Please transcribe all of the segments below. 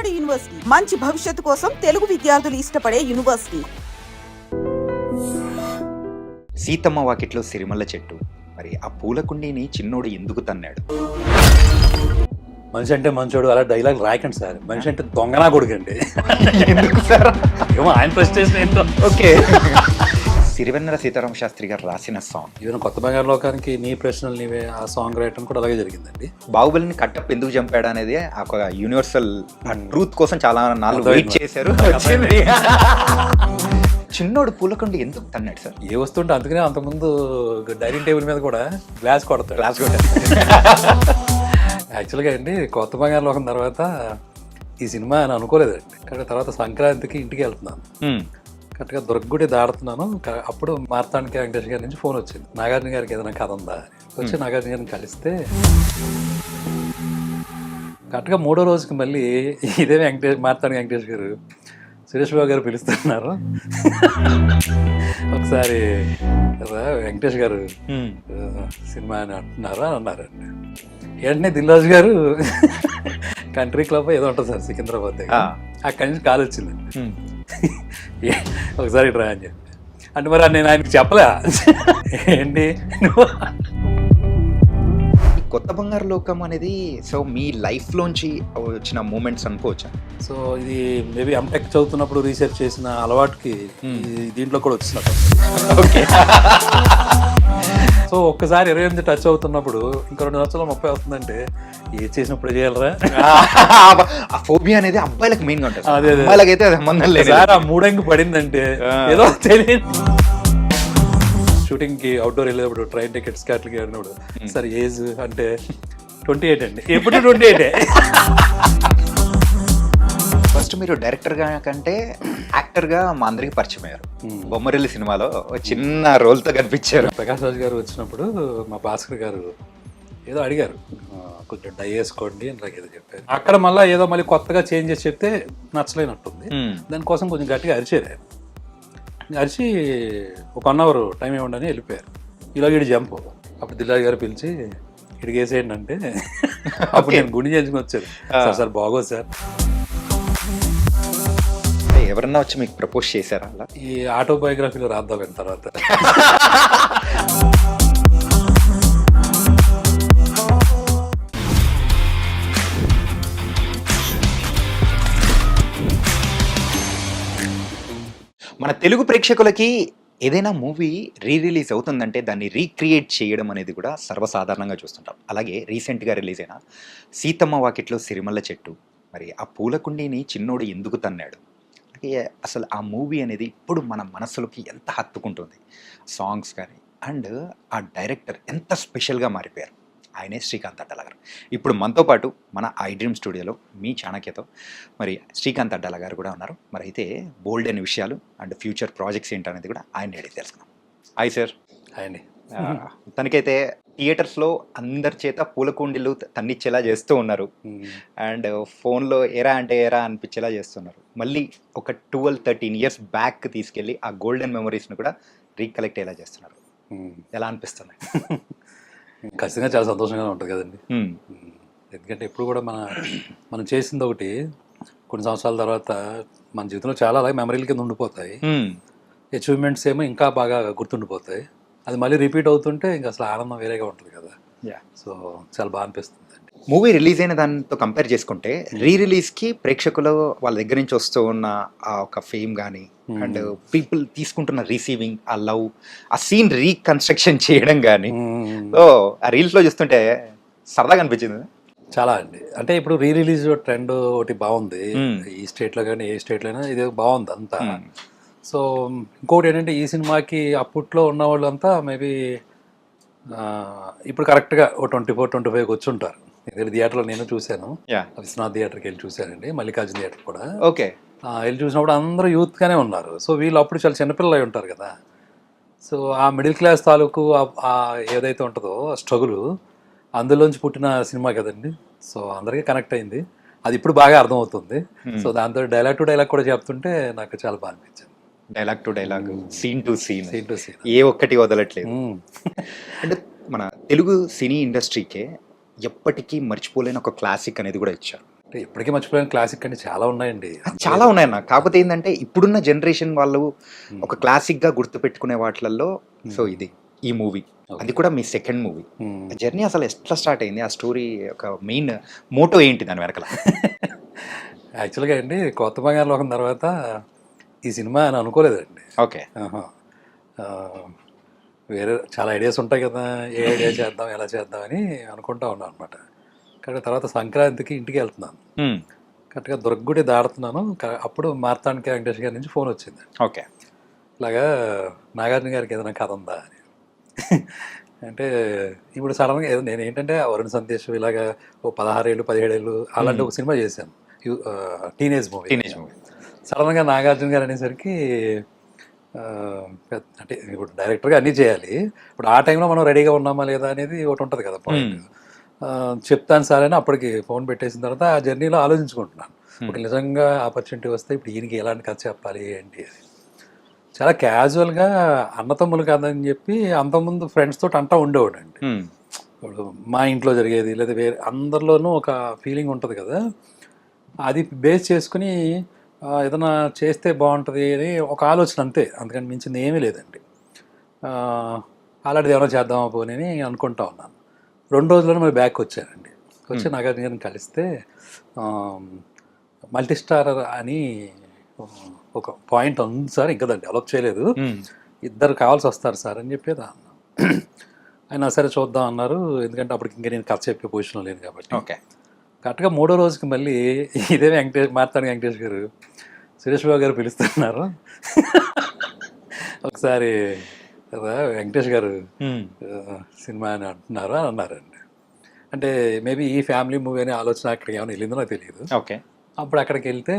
Tamil Nadu university మంచి భవిష్యత్తు కోసం తెలుగు విద్యార్థులు ఇష్టపడే యూనివర్సిటీ. సీతమ్మ వాకిట్లో సిరిమల్ల చెట్టు, మరి ఆ పూల కుండీని చిన్నోడు ఎందుకు తన్నాడు? మనిషి అంటే మంచోడు అలా డైలాగ్ రాయకండి సార్. మనిషి అంటే దొంగనా కొడుకండి. ఎందుకు సార్? ఏమో ఆయన ప్రెస్టేషన్ ఏంటో. ఓకే. సిరివెన్నెల సీతారామ శాస్త్రి గారు రాసిన సాంగ్ ఈవెన్ కొత్త బంగారు లోకానికి నీ ప్రశ్నలు నీవే ఆ సాంగ్ రాయటం కూడా అలాగే జరిగిందండి. బాహుబలిని కట్టప్ ఎందుకు చంపాడు అనేది ఒక యూనివర్సల్ ట్రూత్ కోసం చాలా నాలుగు వెయిట్ చేశారు. చిన్నోడు పూలకుండి ఎందుకు తన్నాడు సార్? ఏ వస్తుంటే అందుకనే అంతకుముందు డైనింగ్ టేబుల్ మీద కూడా గ్లాస్ కొడతాడు. క్లాస్ కొట్టారు. యాక్చువల్గా అండి కొత్త బంగారు లోకం తర్వాత ఈ సినిమా అని అనుకోలేదండి. కానీ తర్వాత సంక్రాంతికి ఇంటికి వెళ్తున్నాను, కరెక్ట్గా దుర్గగుడి దాడుతున్నాను. అప్పుడు మార్తాండికి వెంకటేష్ గారి నుంచి ఫోన్ వచ్చింది, నాగార్జున గారికి ఏదైనా కథ ఉందా అని. వచ్చి నాగార్జున గారిని కలిస్తే కరెక్ట్గా 3వ రోజుకి మళ్ళీ ఇదే మార్తాండి వెంకటేష్ గారు సురేష్ బాబు గారు పిలుస్తున్నారు, ఒకసారి వెంకటేష్ గారు సినిమా అని అంటున్నారు అని అన్నారండి. వెంటనే దిల్రాజు గారు కంట్రీ క్లబ్ ఏదో ఉంటుంది సార్ సికింద్రాబాద్ దగ్గర, అక్కడి నుంచి కాల్ వచ్చిందండి, ఒకసారి ట్రై అని చెప్పి. అంటే మరి నేను ఆయనకి చెప్పలే ఏంటి కొత్త బంగారు లోకం అనేది. సో మీ లైఫ్ లోంచి వచ్చిన మూమెంట్స్ అనుకోవచ్చా? సో ఇది మేబీ ఎంటెక్ చదువుతున్నప్పుడు రీసెర్చ్ చేసిన అలవాటుకి దీంట్లో కూడా వచ్చినట్టు. ఓకే. సో ఒక్కసారి 28 టచ్ అవుతున్నప్పుడు ఇంకా 2 సంవత్సరాలు 30 వస్తుందంటే ఏది చేసినప్పుడు చేయాలరా. ఆ ఫోబియా అనేది అబ్బాయిలకు మెయిన్ గా ఉంటుంది. అదే అమ్మాయిలకైతే అది సంబంధం లేదు. సార్ ఆ మూడంకి పడిందంటే ఏదో తెలియదు. షూటింగ్కి అవుట్డోర్ వెళ్ళేటప్పుడు ట్రైన్ టికెట్స్ అట్లకి వెళ్ళినప్పుడు సార్ ఏజ్ అంటే 28 అండి. ఎప్పుడు 28. ఫస్ట్ మీరు డైరెక్టర్ గా కంటే యాక్టర్ గా మా అందరికి పరిచయం అయ్యారు. బొమ్మరిల్లి సినిమాలో చిన్న రోల్ తో కనిపించారు. ప్రకాష్ రాజ్ గారు వచ్చినప్పుడు మా భాస్కర్ గారు ఏదో అడిగారు, కొంచెం డై వేసుకోండి అని నాకు ఏదో చెప్పారు. అక్కడ మళ్ళీ ఏదో మళ్ళీ కొత్తగా చేంజ్ చేసి చెప్తే నచ్చలేనట్టుంది. దానికోసం కొంచెం గట్టిగా అరిచారు. అరిచి ఒక 1 అవర్ టైం ఇవ్వండి అని వెళ్ళిపోయారు. ఇలా ఇటు జంప్. అప్పుడు దిల్రాజు గారు పిలిచి ఇడికి వేసేయండి అంటే అప్పుడు నేను గుండె చేయించుకుని వచ్చారు. సార్ బాగోదు సార్. ఎవరన్నా వచ్చి మీకు ప్రపోజ్ చేశారా అలా? ఈ ఆటోబయోగ్రఫీలో రాద్దాం తర్వాత. మన తెలుగు ప్రేక్షకులకి ఏదైనా మూవీ రిలీజ్ అవుతుందంటే దాన్ని రీక్రియేట్ చేయడం అనేది కూడా సర్వసాధారణంగా చూస్తుంటాం. అలాగే రీసెంట్గా రిలీజ్ అయిన సీతమ్మ వాకిట్లో సిరిమల్ల చెట్టు, మరి ఆ పూల కుండీని చిన్నోడు ఎందుకు తన్నాడు, అసలు ఆ మూవీ అనేది ఇప్పుడు మన మనసులోకి ఎంత హత్తుకుంటుంది. సాంగ్స్ కానీ అండ్ ఆ డైరెక్టర్ ఎంత స్పెషల్గా మారిపోయారు. ఆయనే శ్రీకాంత్ అడ్డాల గారు. ఇప్పుడు మనతో పాటు మన ఐ డ్రీమ్ స్టూడియోలో మీ చాణక్యతో మరి శ్రీకాంత్ అడ్డాల గారు కూడా ఉన్నారు. మరి అయితే బోల్డ్ అయిన విషయాలు అండ్ ఫ్యూచర్ ప్రాజెక్ట్స్ ఏంటనేది కూడా ఆయన అడిగి తెలుసుకున్నాం. Hi sir. హాయ్ అండి. తనకైతే థియేటర్స్లో అందరి చేత పూలకుండీలు తన్నిచ్చేలా చేస్తూ ఉన్నారు అండ్ ఫోన్లో ఎరా అంటే ఎరా అనిపించేలా చేస్తున్నారు. మళ్ళీ ఒక 12-13 ఇయర్స్ బ్యాక్ తీసుకెళ్ళి ఆ గోల్డెన్ మెమరీస్ని కూడా రీకలెక్ట్ అయ్యేలా చేస్తున్నారు. ఎలా అనిపిస్తుంది? ఖచ్చితంగా చాలా సంతోషంగా ఉంటుంది కదండి. ఎందుకంటే ఎప్పుడు కూడా మనం చేసింది ఒకటి కొన్ని సంవత్సరాల తర్వాత మన జీవితంలో చాలా అలాగే మెమరీల కింద ఉండిపోతాయి. అచీవ్మెంట్స్ ఏమో ఇంకా బాగా గుర్తుండిపోతాయి. అది మళ్ళీ రిపీట్ అవుతుంటే ఇంకా అసలు ఆనందం వేరేగా ఉంటుంది కదా. సో చాలా బాగా అనిపిస్తుంది. మూవీ రిలీజ్ అయిన దాంతో కంపేర్ చేసుకుంటే రిలీజ్కి ప్రేక్షకులు వాళ్ళ దగ్గర నుంచి వస్తూ ఉన్న ఆ ఒక ఫేమ్ కానీ అండ్ పీపుల్ తీసుకుంటున్న రిసీవింగ్, ఆ లవ్, ఆ సీన్ రీకన్స్ట్రక్షన్ చేయడం కానీ సో ఆ రీల్స్లో చూస్తుంటే సరదాగా అనిపించింది. చాలా అండి. అంటే ఇప్పుడు రిలీజ్ ట్రెండ్ ఒకటి బాగుంది ఈ స్టేట్లో కానీ ఏ స్టేట్లో అయినా, ఇది బాగుంది అంతా. సో ఇంకోటి ఏంటంటే ఈ సినిమాకి అప్పట్లో ఉన్న వాళ్ళంతా మేబీ ఇప్పుడు కరెక్ట్గా ఓ 24-25 వచ్చి ఉంటారు. థియేటర్లో నేను చూశాను, విశ్వనాథ్ థియేటర్కి వెళ్ళి చూశానండి, మల్లికార్జున థియేటర్ కూడా. ఓకే. వెళ్ళి చూసినప్పుడు అందరూ యూత్గానే ఉన్నారు. సో వీళ్ళు అప్పుడు చాలా చిన్నపిల్లలు ఉంటారు కదా. సో ఆ మిడిల్ క్లాస్ తాలూకు ఏదైతే ఉంటుందో స్ట్రగుల్ అందులోంచి పుట్టిన సినిమా కదండి. సో అందరికీ కనెక్ట్ అయింది. అది ఇప్పుడు బాగా అర్థమవుతుంది. సో దాంతో డైలాగ్ టు డైలాగ్ కూడా చెప్తుంటే నాకు చాలా బాగా అనిపించింది. Dialogue to dialogue, scene to scene ఏ ఒక్కటి వదలట్లేదు. అంటే మన తెలుగు సినీ ఇండస్ట్రీకే ఎప్పటికీ మర్చిపోలేని ఒక క్లాసిక్ అనేది కూడా ఇచ్చారు. అంటే ఇప్పటికీ మర్చిపోయిన క్లాసిక్ అంటే చాలా ఉన్నాయండి. చాలా ఉన్నాయన్న. కాకపోతే ఏంటంటే ఇప్పుడున్న జనరేషన్ వాళ్ళు ఒక క్లాసిక్ గా గుర్తు పెట్టుకునే వాటిలలో సో ఇది ఈ మూవీ అది కూడా మీ సెకండ్ మూవీ. జర్నీ అసలు ఎట్లా స్టార్ట్ అయింది? ఆ స్టోరీ ఒక మెయిన్ మోటో ఏంటి దాని వెనకాల? యాక్చువల్గా అండి కొత్త బంగారు లోకం తర్వాత ఈ సినిమా అని అనుకోలేదండి. ఓకే. ఆహా. ఆ, వేరే చాలా ఐడియాస్ ఉంటాయి కదా, ఏ ఐడియా చేద్దాం ఎలా చేద్దాం అని అనుకుంటా ఉన్నాను అనమాట. కానీ తర్వాత సంక్రాంతికి ఇంటికి వెళ్తున్నాను, కరెక్ట్గా దుర్గగుడి దాడుతున్నాను. అప్పుడు మార్తాండిక వెంకటేష్ గారి నుంచి ఫోన్ వచ్చింది. ఓకే. ఇలాగా నాగార్జున గారికి ఏదైనా కథ ఉందా అని. అంటే ఇప్పుడు సడన్గా ఏదో నేను ఏంటంటే వరుణ్ సందేశ్ ఇలాగా ఓ 16 ఏళ్ళు 17 ఏళ్ళు అలాంటి ఒక సినిమా చేశాను, టీనేజ్ మూవీ. సడన్గా నాగార్జున గారు అనేసరికి అంటే ఇప్పుడు డైరెక్టర్గా అన్నీ చేయాలి, ఇప్పుడు ఆ టైంలో మనం రెడీగా ఉన్నామా లేదా అనేది ఒకటి ఉంటుంది కదా పాయింట్. చెప్తాను సార్ అని అప్పటికి ఫోన్ పెట్టేసిన తర్వాత ఆ జర్నీలో ఆలోచించుకుంటున్నాను, ఇప్పుడు నిజంగా ఆపర్చునిటీ వస్తే ఇప్పుడు ఈయనకి ఎలాంటి కథ చెప్పాలి ఏంటి అని. చాలా క్యాజువల్గా అన్నతమ్ములు కాదని చెప్పి అంతకుముందు ఫ్రెండ్స్ తోటి అంటా ఉండేవాడు అండి. ఇప్పుడు మా ఇంట్లో జరిగేది లేదా వేరే అందరిలోనూ ఒక ఫీలింగ్ ఉంటుంది కదా, అది బేస్ చేసుకుని ఏదైనా చేస్తే బాగుంటుంది అని ఒక ఆలోచన అంతే, అందుకని మించింది ఏమీ లేదండి. అలాంటిది ఏమైనా చేద్దామా పోనీ అని అనుకుంటా ఉన్నాను. 2 రోజుల్లోనే మరి బ్యాక్ వచ్చానండి. వచ్చి నాగార్జున గారిని కలిస్తే మల్టీ స్టారర్ అని ఒక పాయింట్ ఉంది సార్, ఇంకా దాన్ని డెవలప్ చేయలేదు, 2 కావాల్సి వస్తారు సార్ అని చెప్పేది అన్న. ఆయన సరే చూద్దాం అన్నారు, ఎందుకంటే అప్పటికి ఇంకా నేను కథ చెప్పే పొజిషన్లో లేను కాబట్టి. ఓకే. కరెక్ట్గా 3వ రోజుకి మళ్ళీ ఇదే మార్తాండి వెంకటేష్ గారు సురేష్ బాబు గారు పిలుస్తున్నారు, ఒకసారి వెంకటేష్ గారు సినిమా అని అంటున్నారు అని అన్నారండి. అంటే మేబీ ఈ ఫ్యామిలీ మూవీ అనే ఆలోచన అక్కడికి ఏమైనా వెళ్ళిందో నాకు తెలియదు. ఓకే. అప్పుడు అక్కడికి వెళ్తే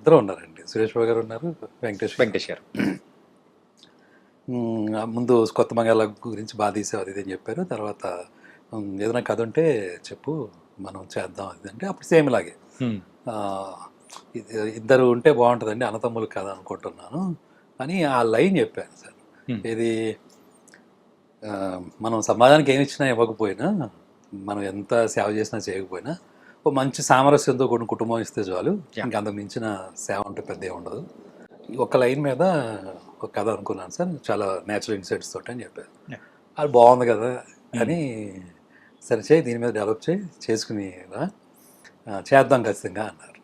2 ఉన్నారండి, సురేష్ బాబు గారు ఉన్నారు, వెంకటేష్ గారు. ముందు కొత్త మంగళ గురించి బాగా తీసావు అది అని చెప్పారు. తర్వాత ఏదైనా కథ ఉంటే చెప్పు మనం చేద్దాం అది అంటే అప్పుడు సేమ్ ఇలాగే 2 ఉంటే బాగుంటుందండి, అన్నతమ్ములు కథ అనుకుంటున్నాను అని ఆ లైన్ చెప్పాను సార్. ఇది మనం సమాజానికి ఏమి ఇచ్చినా ఇవ్వకపోయినా, మనం ఎంత సేవ చేసినా చేయకపోయినా ఓ మంచి సామరస్యంతో కొన్ని కుటుంబం ఇస్తే చాలు, ఇంకా అంతకు మించిన సేవ ఉంటే పెద్ద ఉండదు. ఒక లైన్ మీద ఒక కథ అనుకున్నాను సార్, చాలా న్యాచురల్ ఇన్సైట్స్ తోటి అని చెప్పారు. అది బాగుంది కదా అని సరే చేయి దీని మీద డెవలప్ చేసుకుని చేద్దాం ఖచ్చితంగా అన్నారు.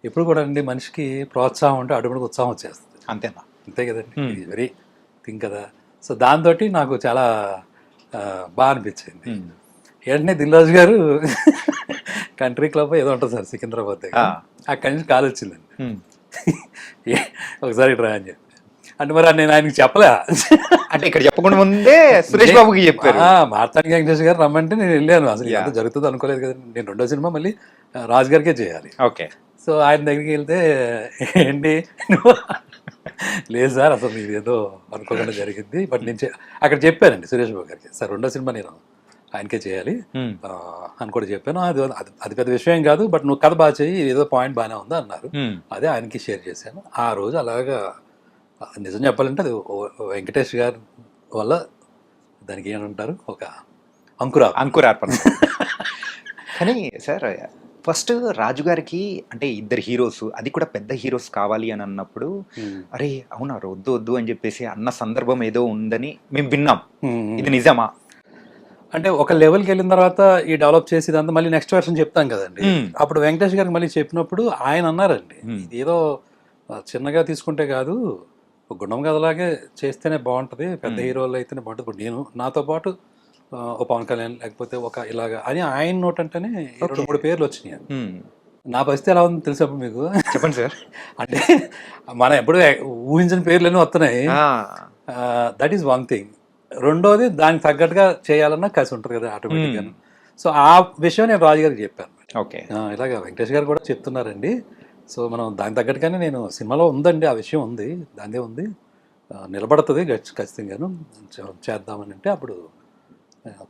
ఇప్పుడు కూడా అండి మనిషికి ప్రోత్సాహం ఉంటే అడుగుడికి ఉత్సాహం వచ్చేస్తుంది, అంతేనా? అంతే కదండి, వెరీ థింక్ కదా. సో దాంతో నాకు చాలా బాగా అనిపించింది. వెంటనే దిల్రాజు గారు కంట్రీ క్లబ్ ఏదో ఉంటుంది సార్ సికింద్రాబాద్ దగ్గర, అక్కడి నుంచి కాల్ వచ్చిందండి, ఒకసారి ఇట్రా అని చెప్పి. అంటే మరి నేను ఆయనకి చెప్పలే, అంటే ఇక్కడ చెప్పకుండా ముందే సురేష్ బాబుకి చెప్పారు. మార్తాండి వెంకటేష్ గారు రమ్మంటే నేను వెళ్ళాను, అసలు ఎంత జరుగుతుందో అనుకోలేదు కదండి. నేను 2వ సినిమా మళ్ళీ రాజు గారికే చేయాలి. ఓకే. సో ఆయన దగ్గరికి వెళ్తే ఏంటి లేదు సార్ అసలు ఇది ఏదో అనుకోకుండా జరిగింది, బట్ నేను అక్కడ చెప్పానండి సురేష్ బాబు గారికి, సార్ 2వ సినిమా నేను ఆయనకే చేయాలి అని కూడా చెప్పాను. అది పెద్ద విషయం కాదు, బట్ నువ్వు కథ బాగా చేయి, ఏదో పాయింట్ బాగానే ఉందా అన్నారు. అదే ఆయనకి షేర్ చేశాను. ఆ రోజు అలాగా నిజం చెప్పాలంటే అది వెంకటేష్ గారి వల్ల దానికి ఏమంటారు ఒక అంకురార్పణ. కానీ సార్ ఫస్ట్ రాజుగారికి అంటే 2 హీరోస్, అది కూడా పెద్ద హీరోస్ కావాలి అని అన్నప్పుడు అరే అవునా వద్దు అని చెప్పేసి అన్న సందర్భం ఏదో ఉందని మేము విన్నాం, ఇది నిజమా? అంటే ఒక లెవెల్కి వెళ్ళిన తర్వాత ఈ డెవలప్ చేసేదంతా మళ్ళీ నెక్స్ట్ వర్షన్ చెప్తాం కదండి. అప్పుడు వెంకటేష్ గారికి మళ్ళీ చెప్పినప్పుడు ఆయన అన్నారండి, ఇది ఏదో చిన్నగా తీసుకుంటే కాదు, ఒక గుణం కథలాగే చేస్తేనే బాగుంటుంది, పెద్ద హీరోలు అయితేనే బాగుంటుంది. ఇప్పుడు నేను నాతో పాటు ఒక పవన్ కళ్యాణ్ లేకపోతే ఒక ఇలాగా అని ఆయన నోట్ అంటేనే 2-3 పేర్లు వచ్చినాయి. నా పరిస్థితి ఎలా ఉంది తెలిసినప్పుడు మీకు చెప్పండి సార్. అంటే మనం ఎప్పుడు ఊహించిన పేర్లన్నీ వస్తున్నాయి, దట్ ఈస్ వన్ థింగ్. 2వది దానికి తగ్గట్టుగా చేయాలన్నా కలిసి ఉంటుంది కదా ఆటోమేటిక్గా. సో ఆ విషయం నేను రాజు గారికి చెప్పాను. ఓకే. ఇలాగ వెంకటేష్ గారు కూడా చెప్తున్నారండి, సో మనం దానికి తగ్గట్టుగానే నేను సినిమాలో ఉందండి ఆ విషయం ఉంది, దాందే ఉంది, నిలబడుతుంది ఖచ్చితంగాను చేద్దామని. అంటే అప్పుడు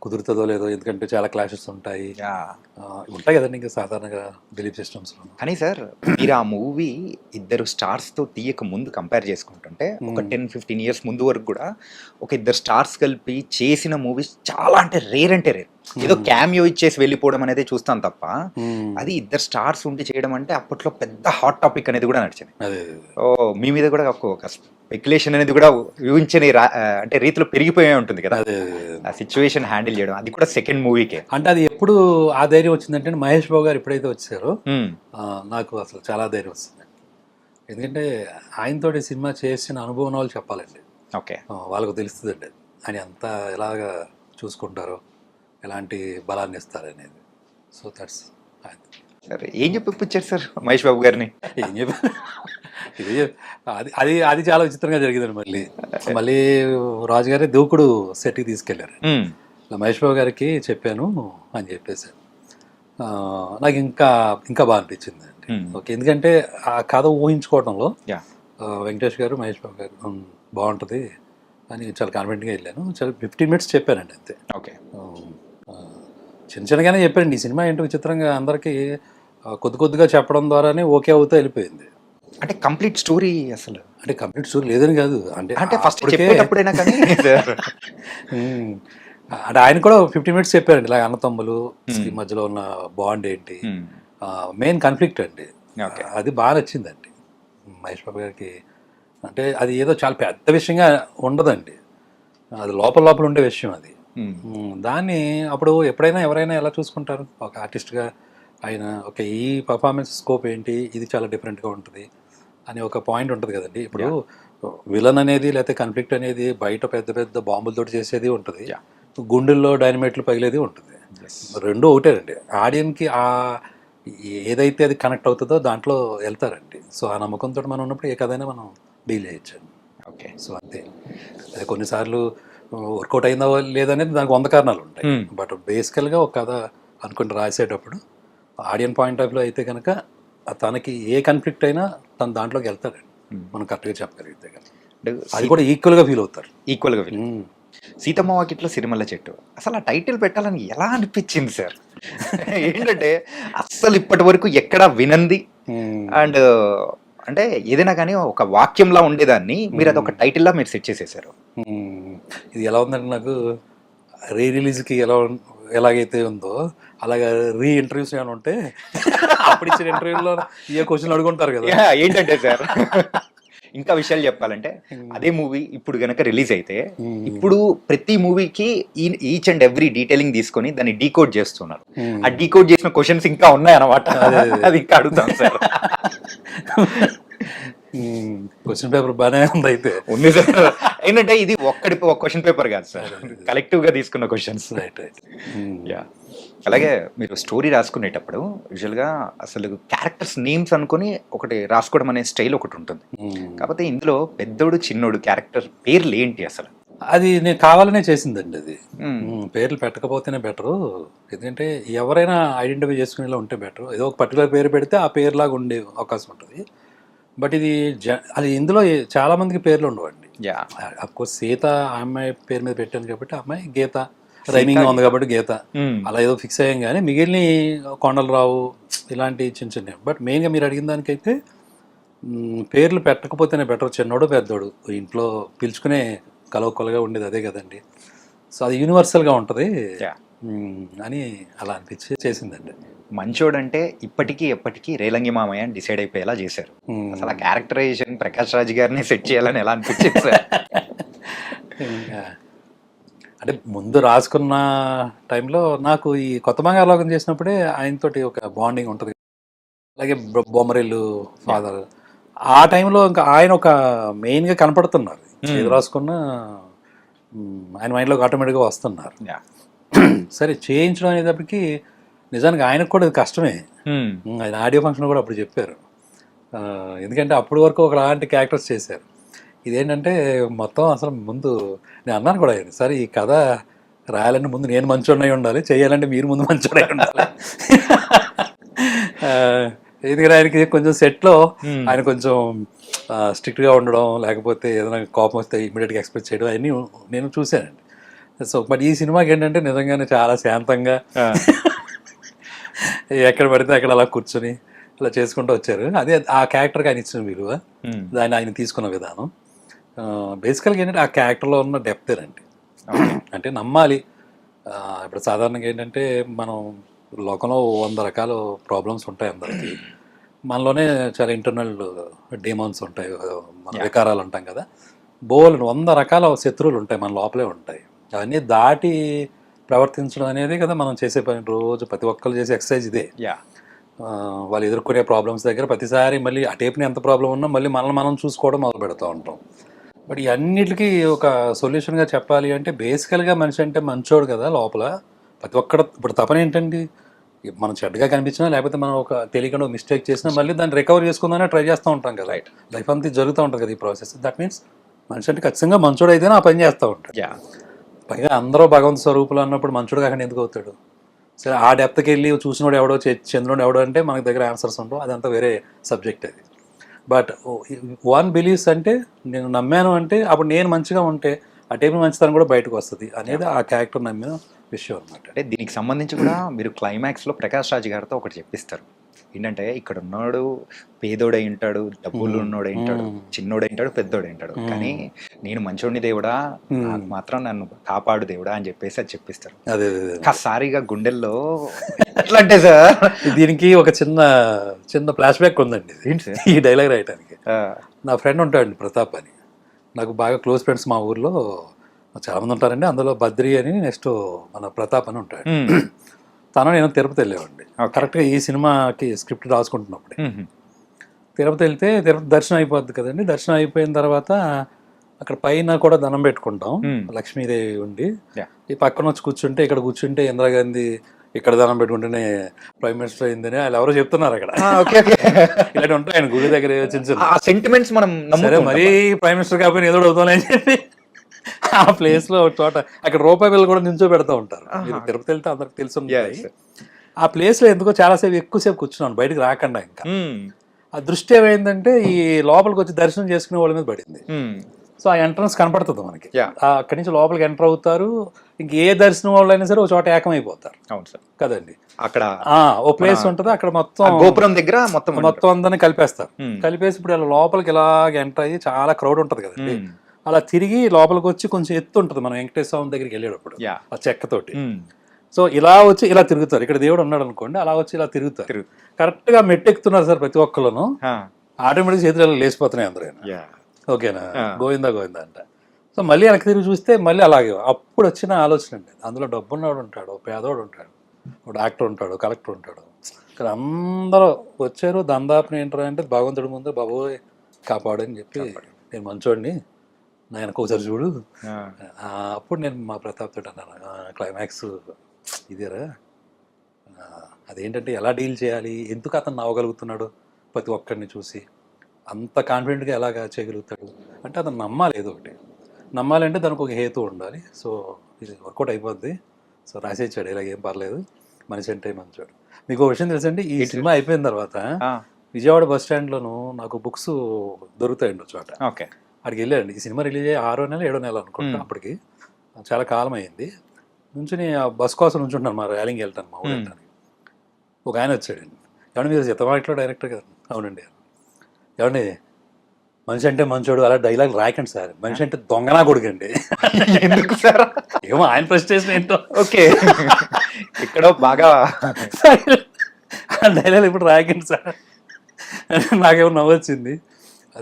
కుదురుతుందో లేదో, ఎందుకంటే చాలా క్లాషెస్ ఉంటాయి కదండి ఇంకా సాధారణంగా బిలీఫ్ సిస్టమ్స్లో. కానీ సార్ మీరు ఆ మూవీ 2 స్టార్స్తో తీయక ముందు కంపేర్ చేసుకుంటుంటే ఒక 10-15 ఇయర్స్ ముందు వరకు కూడా ఒక 2 స్టార్స్ కలిపి చేసిన మూవీస్ చాలా అంటే రేర్. ఏదో క్యామియో ఇచ్చేసి వెళ్ళిపోవడం అనేది చూస్తాం తప్ప Hmm. అది ఇద్దరు స్టార్స్ ఉండి చేయడం అంటే అప్పట్లో పెద్ద హాట్ టాపిక్ అనేది కూడా నడిచింది. అదే ఓ మీ మీద కూడా ఒక స్పెక్యులేషన్ అనేది కూడా ఊహించని అంటే రీతిలో పెరిగిపోయే ఉంటుంది కదా అదే ఆ సిచ్యువేషన్ హ్యాండిల్ చేయడం, అది కూడా సెకండ్ మూవీకే. అంటే అది ఎప్పుడు ఆ ధైర్యం వచ్చిందంటే మహేష్ బాబు గారు ఎప్పుడైతే వచ్చారో నాకు అసలు చాలా ధైర్యం వస్తుంది. ఎందుకంటే ఆయనతోటి సినిమా చేసిన అనుభవం వాళ్ళు చెప్పాలండి. ఓకే, వాళ్ళకు తెలుస్తుందండి ఆయన అంతా ఎలాగా చూసుకుంటారో, ఎలాంటి బలాన్ని ఇస్తారనేది. సో దట్స్ సరే ఏం చెప్పిచ్చారు సార్ మహేష్ బాబు గారిని? ఏం చెప్పి ఇది అది అది అది చాలా విచిత్రంగా జరిగిందండి. మళ్ళీ రాజు గారి దూకుడు సెట్కి తీసుకెళ్లారు. ఇలా మహేష్ బాబు గారికి చెప్పాను అని చెప్పేసి నాకు ఇంకా ఇంకా బాగా అనిపించింది అండి. ఓకే, ఎందుకంటే ఆ కథ ఊహించుకోవడంలో వెంకటేష్ గారు మహేష్ బాబు గారు బాగుంటుంది అని చాలా కాన్ఫిడెంట్గా వెళ్ళాను. చాలా 15 minutes చెప్పానండి అంతే. ఓకే, చిన్న చిన్నగానే చెప్పానండి. ఈ సినిమా ఏంటో విచిత్రంగా అందరికీ కొద్ది కొద్దిగా చెప్పడం ద్వారానే ఓకే అవుతూ వెళ్ళిపోయింది. అంటే కంప్లీట్ స్టోరీ అసలు అంటే కంప్లీట్ స్టోరీ లేదని కాదు, అంటే ఫస్ట్ చెప్పేటప్పుడైనా కానీ అంటే ఆయన కూడా 15 minutes చెప్పారండి. ఇలా అన్నతమ్ములు ఈ మధ్యలో ఉన్న బాండ్ ఏంటి, మెయిన్ కాన్ఫ్లిక్ట్ అండి. అది బాగా నచ్చిందండి మహేష్ బాబు గారికి. అంటే అది ఏదో చాలా పెద్ద విషయంగా ఉండదండి, అది లోపల లోపల ఉండే విషయం అది. దాన్ని అప్పుడు ఎప్పుడైనా ఎవరైనా ఎలా చూసుకుంటారు ఒక ఆర్టిస్ట్గా, ఆయన ఓకే ఈ పర్ఫార్మెన్స్ స్కోప్ ఏంటి, ఇది చాలా డిఫరెంట్గా ఉంటుంది అని ఒక పాయింట్ ఉంటుంది కదండి. ఇప్పుడు విలన్ అనేది లేకపోతే కాన్ఫ్లిక్ట్ అనేది బయట పెద్ద పెద్ద బాంబులతోటి చేసేది ఉంటుంది, గుండెల్లో డైనమైట్లు పగిలేది ఉంటుంది. రెండు ఒకటేనండి. ఆడియన్కి ఆ ఏదైతే అది కనెక్ట్ అవుతుందో దాంట్లో వెళ్తారండి. సో ఆ నమ్మకంతో మనం ఉన్నప్పుడు ఏ కథైనా మనం డీల్ చేయొచ్చండి. ఓకే, సో అంతే. అది కొన్నిసార్లు వర్కౌట్ అయిందా లేదనేది దానికి 100 కారణాలు ఉంటాయి. బట్ బేసికల్గా ఒక కథ అనుకుని రాసేటప్పుడు ఆడియన్ పాయింట్ ఆఫ్ వ్యూ అయితే కనుక తనకి ఏ కాన్ఫ్లిక్ట్ అయినా తను దాంట్లోకి వెళ్తాడండి, మనం కరెక్ట్గా చెప్పగలిగితే కనుక అది కూడా ఈక్వల్గా ఫీల్ అవుతారు. ఈక్వల్గా ఫీల్. సీతమ్మ వాకిట్లో సిరిమల్ల చెట్టు అసలు ఆ టైటిల్ పెట్టాలని ఎలా అనిపించింది సార్? ఏంటంటే అస్సలు ఇప్పటి వరకు ఎక్కడా వినంది అండ్ అంటే ఏదైనా కానీ ఒక వాక్యంలా ఉండేదాన్ని మీరు అది ఒక టైటిల్లా మీరు సెట్ చేసేసారు. ఇది ఎలా ఉందంటే నాకు రిలీజ్కి ఎలాగైతే ఉందో అలాగా ఇంటర్వ్యూస్ ఏమైనా ఉంటే అప్పుడు ఇచ్చిన ఇంటర్వ్యూలో ఏ క్వశ్చన్ అడుగుంటారు కదా. ఏంటంటే సార్ ఇంకా విషయాలు చెప్పాలంటే అదే మూవీ ఇప్పుడు గనక రిలీజ్ అయితే ఇప్పుడు ప్రతి మూవీకి ఈచ్ అండ్ ఎవ్రీ డీటెయిలింగ్ తీసుకొని దాన్ని డీకోడ్ చేస్తున్నారు. ఆ డీకోడ్ చేసిన క్వశ్చన్స్ ఇంకా ఉన్నాయి అన్నమాట. అది ఇంకా అడుగుతాం సార్. క్వశ్చన్ పేపర్ బాగానే ఉంది అయితే ఉంది సార్. ఏంటంటే ఇది ఒక్క క్వశ్చన్ పేపర్ కాదు సార్, కలెక్టివ్ గా తీసుకున్న క్వశ్చన్స్. రైట్. యా, అలాగే మీరు స్టోరీ రాసుకునేటప్పుడు యూజువల్గా అసలు క్యారెక్టర్స్ నేమ్స్ అనుకుని ఒకటి రాసుకోవడం అనే స్టైల్ ఒకటి ఉంటుంది. కాకపోతే ఇందులో పెద్దోడు చిన్నోడు క్యారెక్టర్ పేర్లు ఏంటి అసలు? అది నేను కావాలనే చేసిందండి. అది పేర్లు పెట్టకపోతేనే బెటరు, ఎందుకంటే ఎవరైనా ఐడెంటిఫై చేసుకునేలా ఉంటే బెటరు. ఏదో ఒక పర్టికులర్ పేరు పెడితే ఆ పేరులాగా ఉండే అవకాశం ఉంటుంది. బట్ ఇది అది ఇందులో చాలా మందికి పేర్లు ఉండవండి. అఫ్కోర్స్ సీత ఆ అమ్మాయి పేరు మీద పెట్టాను కాబట్టి ఆ అమ్మాయి గీత రైమింగ్ ఉంది కాబట్టి గీత అలా ఏదో ఫిక్స్ అయ్యాం. కానీ మిగిలిన కొండలరావు ఇలాంటి చిన్న చిన్న. బట్ మెయిన్గా మీరు అడిగిన దానికైతే పేర్లు పెట్టకపోతేనే బెటర్. చిన్నోడు పెద్దోడు ఇంట్లో పిలుచుకునే కలవకొలగా ఉండేది అదే కదండి. సో అది యూనివర్సల్గా ఉంటుంది అని అలా అనిపించి చేసిందండి. మంచోడు అంటే ఇప్పటికీ ఎప్పటికీ రేలంగి మామయ్య అని డిసైడ్ అయిపోయేలా చేశారు. అసలు ఆ క్యారెక్టరైజేషన్ ప్రకాష్ రాజ్ గారిని సెట్ చేయాలని ఎలా అనిపించింది సార్? అంటే ముందు రాసుకున్న టైంలో నాకు ఈ కొత్త బంగాళాలోకం చేసినప్పుడే ఆయనతోటి ఒక బాండింగ్ ఉంటుంది. అలాగే బొమ్మరిల్లు ఫాదర్ ఆ టైంలో ఇంకా ఆయన ఒక మెయిన్గా కనపడుతున్నారు. ఏది రాసుకున్నా ఆయన మైండ్లోకి ఆటోమేటిక్గా వస్తున్నారు. సరే చేయించడం అనేటప్పటికి నిజానికి ఆయనకు కూడా అది కష్టమే. ఆయన ఆడియో ఫంక్షన్ కూడా అప్పుడు చెప్పారు. ఎందుకంటే అప్పటి వరకు ఒకలాంటి క్యారెక్టర్స్ చేశారు. ఇదేంటంటే మొత్తం అసలు ముందు నేను అన్నాను కూడా ఆయన, సరే ఈ కథ రాయాలంటే ముందు నేను మంచోడై ఉండాలి, చేయాలంటే మీరు ముందు మంచోడై ఉండాలి. ఎందుకంటే ఆయనకి కొంచెం సెట్లో ఆయన కొంచెం స్ట్రిక్ట్గా ఉండడం, లేకపోతే ఏదైనా కోపం వస్తే ఇమీడియట్గా ఎక్స్ప్రెస్ చేయడం అవన్నీ నేను చూశానండి. సో బట్ ఈ సినిమాకి ఏంటంటే నిజంగానే చాలా శాంతంగా ఎక్కడ పడితే అక్కడ అలా కూర్చొని అలా చేసుకుంటూ వచ్చారు. అదే ఆ క్యారెక్టర్కి ఆయన ఇచ్చిన విలువ, దాన్ని ఆయన తీసుకున్న విధానం. బేసికల్గా ఏంటంటే ఆ క్యారెక్టర్లో ఉన్న డెప్తేనండి. అంటే నమ్మాలి ఇప్పుడు సాధారణంగా ఏంటంటే మనం లోకంలో 100 రకాల ప్రాబ్లమ్స్ ఉంటాయి అందరికీ. మనలోనే చాలా ఇంటర్నల్ డీమాన్స్ ఉంటాయి, మన వికారాలు అంటాం కదా. 100 రకాల శత్రువులు ఉంటాయి మన లోపలే ఉంటాయి. అవన్నీ దాటి ప్రవర్తించడం అనేది కదా మనం చేసే పని. రోజు ప్రతి ఒక్కరు చేసే ఎక్సర్సైజ్ ఇదే. వాళ్ళు ఎదుర్కొనే ప్రాబ్లమ్స్ దగ్గర ప్రతిసారి మళ్ళీ ఆ టేప్ని ఎంత ప్రాబ్లం ఉన్నా మళ్ళీ మనం చూసుకోవడం మొదలు పెడతా ఉంటాం. బట్ ఈ అన్నిటికీ ఒక సొల్యూషన్గా చెప్పాలి అంటే బేసికల్గా మనిషి అంటే మంచోడు కదా లోపల. ప్రతి ఒక్కడ ఇప్పుడు తపన ఏంటండి, మనం చెడ్డగా కనిపించినా లేకపోతే మనం ఒక తెలియకుండా మిస్టేక్ చేసినా మళ్ళీ దాన్ని రికవర్ చేసుకుందానే ట్రై చేస్తూ ఉంటాం కదా. లైఫ్ అంతా జరుగుతూ ఉంటుంది కదా ఈ ప్రాసెస్. దట్ మీన్స్ మనిషి అంటే ఖచ్చితంగా మంచోడు అయితేనే ఆ పని చేస్తూ ఉంటాడు. పైగా అందరూ భగవంతు స్వరూపులు అన్నప్పుడు మంచోడు కాకుండా ఎందుకు అవుతాడు? సరే, ఆ డెప్త్కి వెళ్ళి చూసినోడు ఎవడో చంద్రుడు ఎవడో అంటే మనకి దగ్గర ఆన్సర్స్ ఉండవు, అదంతా వేరే సబ్జెక్ట్ అది. బట్ వన్ బిలీవ్స్ అంటే నేను నమ్మాను అంటే అప్పుడు నేను మంచిగా ఉంటే ఆ టైం మంచితనం కూడా బయటకు వస్తుంది అనేది ఆ క్యారెక్టర్ నమ్మిన విషయం అనమాట. అంటే దీనికి సంబంధించి కూడా మీరు క్లైమాక్స్లో ప్రకాష్ రాజ్ గారితో ఒకటి చెప్పిస్తారు. ఏంటంటే ఇక్కడ ఉన్నాడు పేదోడై ఉంటాడు, డబ్బులు ఉన్నోడై ఉంటాడు, చిన్నోడై ఉంటాడు, పెద్దోడై ఉంటాడు, కానీ నేను మంచోడిని దేవుడా, నాకు మాత్రం నన్ను కాపాడు దేవుడా అని చెప్పేసి అది చెప్పిస్తారు. అదే ఒక్కసారిగా గుండెల్లో ఎట్లా అంటే సార్ దీనికి ఒక చిన్న ఫ్లాష్ బ్యాక్ ఉందండి ఈ డైలాగ్ రాయటానికి. నా ఫ్రెండ్ ఉంటాడండి ప్రతాప్ అని, నాకు బాగా క్లోజ్ ఫ్రెండ్స్ మా ఊర్లో చాలా మంది ఉంటారండి. అందులో బద్రి అని, నెక్స్ట్ మన ప్రతాప్ అని ఉంటాడు. తను నేను తిరుపతి వెళ్ళేవాడిని కరెక్ట్గా ఈ సినిమాకి స్క్రిప్ట్ రాసుకుంటున్నప్పుడు. తిరుపతి వెళ్తే తిరుపతి దర్శనం అయిపోద్ది కదండి. దర్శనం అయిపోయిన తర్వాత అక్కడ పైన కూడా దండం పెట్టుకుంటాం, లక్ష్మీదేవి ఉండి. ఈ పక్కన వచ్చి కూర్చుంటే, ఇక్కడ కూర్చుంటే ఇందిరాగాంధీ ఇక్కడ దండం పెట్టుకుంటేనే ప్రైమ్ మినిస్టర్ అయిందని వాళ్ళు ఎవరో చెప్తున్నారు అక్కడ. ఇలాంటి ఉంటాయి ఆయన గుడి దగ్గర చిన్న చిన్న సెంటిమెంట్స్. మనం మరీ ప్రైమ్ మినిస్టర్ కాకపోయినా ఏదో అవుతామని చెప్పి ఆ ప్లేస్ లో ఒక చోట అక్కడ రూపాయి బిల్లు కూడా నించో పెడతా ఉంటారు. మీరు తిరుపతి వెళ్తే అందరికి తెలుసు. ఆ ప్లేస్ లో ఎందుకో చాలాసేపు ఎక్కువసేపు కూర్చున్నాను బయటకు రాకుండా. ఇంకా ఆ దృష్టి ఏమైందంటే ఈ లోపలికి వచ్చి దర్శనం చేసుకునే వాళ్ళ మీద పడింది. సో ఆ ఎంట్రన్స్ కనపడుతుంది మనకి. అక్కడి నుంచి లోపలికి ఎంటర్ అవుతారు. ఇంక ఏ దర్శనం వాళ్ళు అయినా సరే ఒక చోట ఏకమైపోతారు. అవును సార్ కదండి. అక్కడ ఓ ప్లేస్ ఉంటుంది, అక్కడ మొత్తం గోపురం దగ్గర మొత్తం అందరినీ కలిపేస్తారు. కలిపేసి ఇప్పుడు ఇలా లోపలికి ఇలాగ ఎంటర్ అయ్యి చాలా క్రౌడ్ ఉంటుంది కదండి. అలా తిరిగి లోపలికి వచ్చి కొంచెం ఎత్తు ఉంటుంది మనం వెంకటేశ్వర స్వామి దగ్గరికి వెళ్ళేటప్పుడు ఆ చెక్కతోటి. సో ఇలా వచ్చి ఇలా తిరుగుతారు. ఇక్కడ దేవుడు ఉన్నాడు అనుకోండి, అలా వచ్చి ఇలా తిరుగుతారు. కరెక్ట్ గా మెట్టెక్కుతున్నారు సార్ ప్రతి ఒక్కళ్ళను. ఆటోమేటిక్ చేతులు లేచిపోతున్నాయి అందరూ. ఓకేనా, గోవిందా గోవిందా అంట. సో మళ్ళీ వెనక్కి తిరిగి చూస్తే మళ్ళీ అలాగే. అప్పుడు వచ్చిన ఆలోచన అండి, అందులో డబ్బున్నవాడు ఉంటాడు, పేదవాడు ఉంటాడు, ఒక డాక్టర్ ఉంటాడు, కలెక్టర్ ఉంటాడు. ఇక్కడ అందరూ వచ్చారు. దందాపుని ఏంటారు అంటే భగవంతుడి ముందు బాబోయ్ కాపాడు అని చెప్పి, నేను మంచోడిని నాయనకు ఒకసారి చూడు. అప్పుడు నేను మా ప్రతాప్ తోటి అన్నాను, క్లైమాక్స్ ఇదేరా, అదేంటంటే ఎలా డీల్ చేయాలి, ఎందుకు అతను నవ్వగలుగుతున్నాడు ప్రతి ఒక్కరిని చూసి, అంత కాన్ఫిడెంట్గా ఎలాగా చేయగలుగుతాడు అంటే అతను నమ్మాలి. ఏదో ఒకటి నమ్మాలంటే దానికి ఒక హేతు ఉండాలి. సో ఇది వర్కౌట్ అయిపోద్ది. సో రాసేచ్చాడు, ఇలాగ ఏం పర్లేదు, మనిషి అంటే మంచోడు. మీకు ఒక విషయం తెలుసండి, ఈ సినిమా అయిపోయిన తర్వాత విజయవాడ బస్ స్టాండ్లోనూ నాకు బుక్స్ దొరుకుతాయండి చోట. ఓకే, అక్కడికి వెళ్ళాడండి. ఈ సినిమా రిలీజ్ అయ్యి 6వ నెల 7వ నెల అనుకుంటా. అప్పటికి చాలా కాలం అయింది. నుంచుని ఆ బస్ కోసం నుంచుంటున్నాను, మా ర్యాలింగ్ వెళ్తాను మా ఊరు వెళ్ళటానికి. ఒక ఆయన వచ్చాడండి, ఏమంటే మీరు సిద్ధమాటలో డైరెక్టర్ కదా? అవునండి. ఏమండి మనిషి అంటే మంచోడు అలా డైలాగ్ రాయకండి సార్, మనిషి అంటే దొంగనా కొడుకండి. ఎందుకు సార్? ఏమో ఆయన ఫ్రస్ట్రేషన్ ఏంటో. ఓకే, ఇక్కడ బాగా డైలాగ్ ఇప్పుడు రాయకండి సార్, నాకేమో నవ్వొచ్చింది.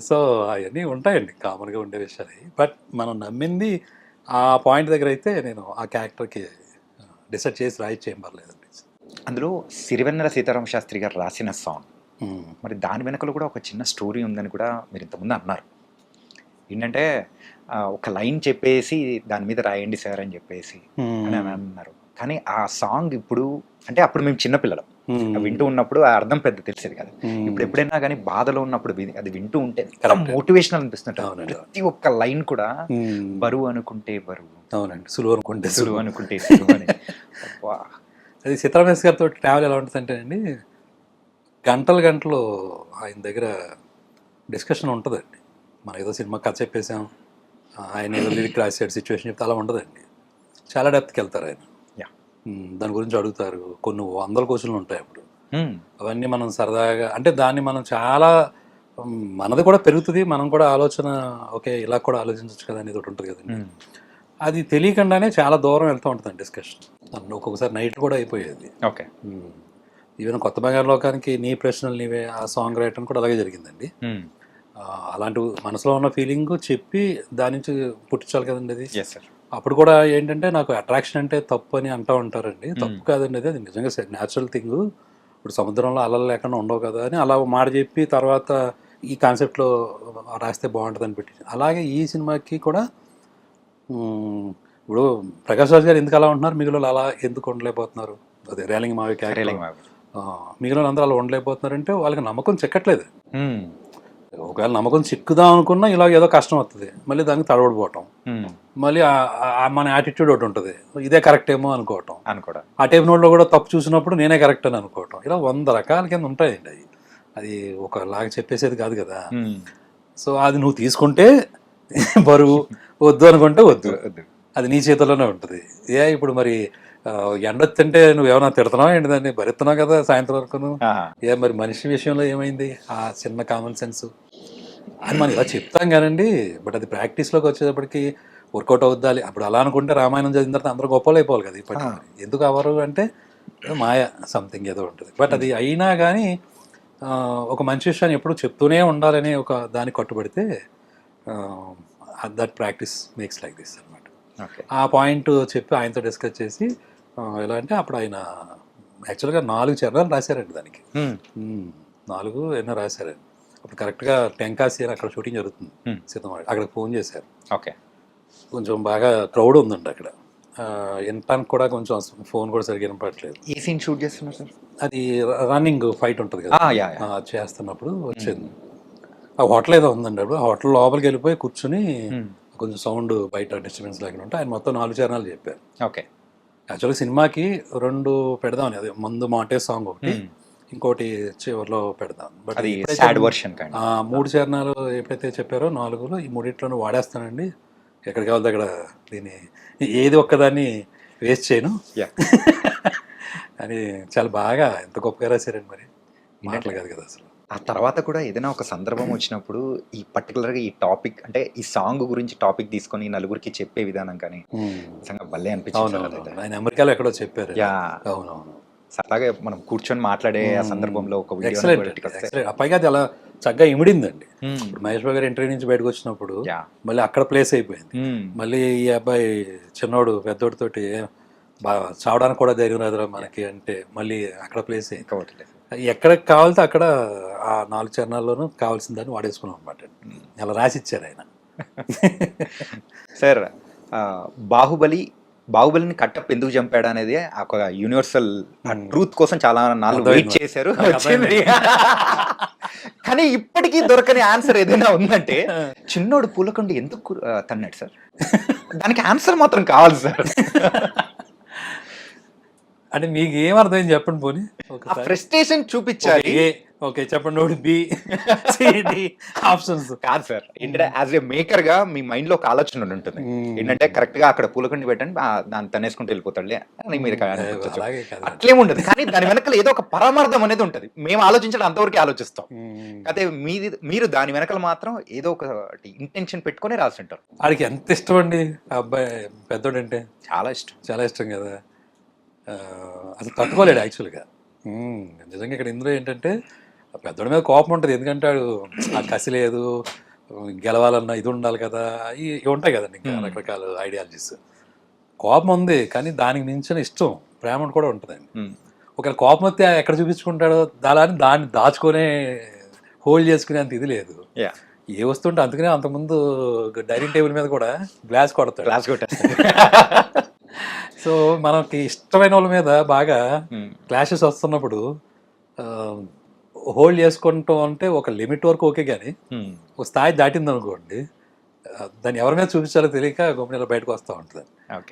సో అవన్నీ ఉంటాయండి కామన్గా ఉండే విషయాలు. బట్ మనం నమ్మింది ఆ పాయింట్ దగ్గర అయితే నేను ఆ క్యారెక్టర్కి డిసైడ్ చేసి రాయిచ్చేయం పర్లేదండి. అందులో సిరివెన్నెల సీతారామ శాస్త్రి గారు రాసిన సాంగ్, మరి దాని వెనకలో కూడా ఒక చిన్న స్టోరీ ఉందని కూడా మీరు ఇంతకుముందు అన్నారు. ఏంటంటే ఒక లైన్ చెప్పేసి దాని మీద రాయండి సార్ అని చెప్పేసి అని అన్నారు. కానీ ఆ సాంగ్ ఇప్పుడు అంటే అప్పుడు మేము చిన్నపిల్లలం, వింటూ ఉన్నప్పుడు ఆ అర్థం పెద్ద తెలిసేది కదా. ఇప్పుడు ఎప్పుడైనా కానీ బాధలో ఉన్నప్పుడు అది వింటూ ఉంటే మోటివేషనల్ అనిపిస్తుంటుంది. ప్రతి ఒక్క లైన్ కూడా బరువు అనుకుంటే బరువు, అవునండి, సులువు అనుకుంటే సులువు అనుకుంటే సులువు అని. అది సీతారామేశ్ గారితో ట్రావెల్ ఎలా ఉంటుంది అంటే అండి, గంటలు ఆయన దగ్గర డిస్కషన్ ఉంటుందండి. మనం ఏదో సినిమా కథ చెప్పేసాం, ఆయన ఏదో లిరిక్ రాసాడు, సిచ్యువేషన్ చెప్తే అలా ఉండదండి. చాలా డెప్త్కి వెళ్తారు ఆయన, దాని గురించి అడుగుతారు. కొన్ని 100 క్వశ్చన్లు ఉంటాయి అప్పుడు. అవన్నీ మనం సరదాగా అంటే దాన్ని మనం చాలా మనది కూడా పెరుగుతుంది, మనం కూడా ఆలోచన ఓకే ఇలా కూడా ఆలోచించవచ్చు కదా అనేది ఒకటి ఉంటుంది కదండి. అది తెలియకుండానే చాలా దూరం వెళ్తూ ఉంటుంది డిస్కషన్. నన్ను ఒక్కొక్కసారి నైట్ కూడా అయిపోయేది. ఓకే. ఈవెన్ కొత్త బంగారు లోకానికి నీ ప్రశ్నలు నీవే ఆ సాంగ్ రాయటం కూడా అలాగే జరిగిందండి. అలాంటి మనసులో ఉన్న ఫీలింగ్ చెప్పి దాని నుంచి పుట్టించాలి కదండి అది. Yes sir. అప్పుడు కూడా ఏంటంటే నాకు అట్రాక్షన్ అంటే తప్పు అని అంటూ ఉంటారండి. తప్పు కాదండి, అది నిజంగా న్యాచురల్ థింగ్. ఇప్పుడు సముద్రంలో అలలు లేకుండా ఉండవు కదా అని అలా మాట చెప్పి తర్వాత ఈ కాన్సెప్ట్లో రాస్తే బాగుంటుంది అని పెట్టి, అలాగే ఈ సినిమాకి కూడా ఇప్పుడు ప్రకాష్ రాజ్ గారు ఎందుకు అలా ఉంటున్నారు, మిగిలిన అలా ఎందుకు ఉండలేకపోతున్నారు, అదే రేలింగ్ మావి క్యారెక్టర్ మిగిలిన అందరూ అలా ఉండలేకపోతున్నారంటే వాళ్ళకి నమ్మకం చెక్కట్లేదు. ఒకవేళ నమ్మకం చిక్కుదాం అనుకున్నా ఇలా ఏదో కష్టం వస్తుంది, మళ్ళీ దానికి తడబడిపోవటం, మళ్ళీ మన యాటిట్యూడ్ ఒకటి ఉంటుంది, ఇదే కరెక్ట్ ఏమో అనుకోవటం, ఆ టైప్ నోట్లో కూడా తప్పు చూసినప్పుడు నేనే కరెక్ట్ అని అనుకోవటం, ఇలా 100 రకాల కింద ఉంటాయండి. అది ఒకలాగా చెప్పేసేది కాదు కదా. సో అది నువ్వు తీసుకుంటే బరువు, వద్దు అనుకుంటే వద్దు, అది నీ చేతుల్లోనే ఉంటుంది. ఇప్పుడు మరి ఎండొత్తంటే నువ్వు ఏమైనా తిడుతున్నావు ఏంటి, దాన్ని భరిస్తున్నావు కదా సాయంత్రం వరకు. మరి మనిషి విషయంలో ఏమైంది ఆ చిన్న కామన్ సెన్స్ అని మనం ఇలా చెప్తాం కానండి. బట్ అది ప్రాక్టీస్లోకి వచ్చేటప్పటికి వర్కౌట్ అవుద్దాలి. అప్పుడు అలా అనుకుంటే రామాయణం చదివిన తర్వాత అందరూ గొప్పలు అయిపోవాలి కదా. ఇప్పటి ఎందుకు అవరు అంటే మాయ సంథింగ్ ఏదో ఉంటుంది. బట్ అది అయినా కానీ ఒక మంచి విషయాన్ని ఎప్పుడు చెప్తూనే ఉండాలని ఒక దానికి కట్టుబడితే that practice makes like this అనమాట. ఆ పాయింట్ చెప్పి ఆయనతో డిస్కస్ చేసి ఎలా అంటే అప్పుడు ఆయన యాక్చువల్గా 4 చరణాలు రాశారండి దానికి. 4 ఎన్నో రాశారండి. అప్పుడు కరెక్ట్గా టెంకాసి అని అక్కడ షూటింగ్ జరుగుతుంది సీతమ్మ, అక్కడికి ఫోన్ చేశారు. ఓకే. కొంచెం బాగా క్రౌడ్ ఉందండి అక్కడ, వినటానికి కూడా కొంచెం ఫోన్ కూడా సరిగ్గా వినపడలేదు. ఏ సీన్ షూట్ చేస్తున్నారు సార్? అది రన్నింగ్ ఫైట్ ఉంటుంది కదా, చేస్తున్నప్పుడు వచ్చింది. ఆ హోటల్ ఏదో ఉందండి, అప్పుడు హోటల్ లోపలికి వెళ్ళిపోయి కూర్చుని కొంచెం సౌండ్ బయట డిస్టర్బెన్స్ లేకుండా ఉంటే ఆయన మొత్తం 4 చరణాలు చెప్పారు. ఓకే. యాక్చువల్గా సినిమాకి 2 పెడదామని, అది ముందు మాంటే సాంగ్ ఒకటి, ఇంకోటి చివరిలో పెడదాం. బట్ అది సాడ్ వర్షన్. 3 చరణాలు ఎప్పుడైతే చెప్పారో 4లో ఈ 3 వాడేస్తానండి, ఎక్కడ కావాలి అక్కడ దీన్ని ఏది ఒక్కదాన్ని వేస్ట్ చేయను అని చాలా బాగా ఎంత గొప్పగా రాశారండి. మరి మాటలు కాదు కదా అసలు. ఆ తర్వాత కూడా ఏదైనా ఒక సందర్భం వచ్చినప్పుడు ఈ పర్టికులర్గా ఈ టాపిక్ అంటే ఈ సాంగ్ గురించి టాపిక్ తీసుకొని నలుగురికి చెప్పే విధానం కానీ నిజంగా భలే అనిపించింది. ఆయన అమెరికాలో ఎక్కడో చెప్పారు. అవునవును. అలాగే మనం కూర్చొని మాట్లాడే ఆ సందర్భంలో ఒక పైగా అది అలా చక్కగా ఇమిడిందండి. ఇప్పుడు మహేష్ బాబు గారు ఇంటర్వ్యూ నుంచి బయటకు వచ్చినప్పుడు మళ్ళీ అక్కడ ప్లేస్ అయిపోయింది. మళ్ళీ ఈ అబ్బాయి చిన్నోడు పెద్దోడితోటి బాగా చావడానికి కూడా ధైర్యం రాదురా మనకి అంటే మళ్ళీ అక్కడ ప్లేస్ అయింది. ఎక్కడ కావాలితే అక్కడ ఆ 4 చరణాల్లోనూ కావాల్సిన దాన్ని వాడేసుకున్నాం అనమాట. అలా రాసిచ్చారు ఆయన. సార్, బాహుబలిని కట్టప్ ఎందుకు చంపాడు అనేది ఒక యూనివర్సల్ ట్రూత్ కోసం చాలా నాలుగు వెయిట్ చేశారు. కానీ ఇప్పటికీ దొరకని ఆన్సర్ ఏదైనా ఉందంటే చిన్నోడు పూలకొండ ఎందుకు తన్నాడు సార్, దానికి ఆన్సర్ మాత్రం కావాలి సార్. అంటే మీకు ఏం అర్థమైంది చెప్పండి పోనీ. ఫ్రస్ట్రేషన్ చూపించాలి. ఓకే చెప్పండి. బి సి ఆప్షన్స్ కాదు సార్, ఏంటంటే యాజ్ ఏ మేకర్ గా మీ మైండ్ లో ఒక ఆలోచన ఉంటుంది ఏంటంటే కరెక్ట్ గా అక్కడ పూలకొండ పెట్టండి దాన్ని తనేసుకుంటూ వెళ్ళిపోతాడులే అని మీరు అట్లేముండదు. కానీ దాని వెనకాల ఏదో ఒక పరమార్థం అనేది ఉంటుంది. మేము ఆలోచించడం అంతవరకు ఆలోచిస్తాం. అదే మీరు దాని వెనకాల మాత్రం ఏదో ఒకటి ఇంటెన్షన్ పెట్టుకుని రాస్తుంటారు. వాడికి ఎంత ఇష్టం అండి ఆ అబ్బాయి పెద్దోడంటే. చాలా ఇష్టం కదా, అసలు తట్టుకోలేడు యాక్చువల్గా. నిజంగా ఇక్కడ ఇందులో ఏంటంటే పెద్దోడి మీద కోపం ఉంటుంది, ఎందుకంటే వాడు ఆ కసి లేదు, గెలవాలన్నా ఇది ఉండాలి కదా, ఇవి ఉంటాయి కదండి ఇంకా రకరకాల ఐడియాలజీస్. కోపం ఉంది కానీ దానికి మించిన ఇష్టం ప్రేమ కూడా ఉంటుందండి. ఒకవేళ కోపం వస్తే ఎక్కడ చూపించుకుంటాడో దాన్ని దాచుకునే హోల్డ్ చేసుకునే అంత ఇది లేదు. ఏ వస్తుంటే అందుకనే అంతకుముందు డైనింగ్ టేబుల్ మీద కూడా గ్లాస్ కొడతాడు. సో మనకి ఇష్టమైన వాళ్ళ మీద బాగా క్లాషెస్ వస్తున్నప్పుడు హోల్డ్ చేసుకుంటాం అంటే ఒక లిమిట్ వరకు ఓకే, కానీ ఒక స్థాయి దాటింది అనుకోండి దాన్ని ఎవరి మీద చూపించాలో తెలియక గొప్ప బయటకు వస్తూ ఉంటుంది.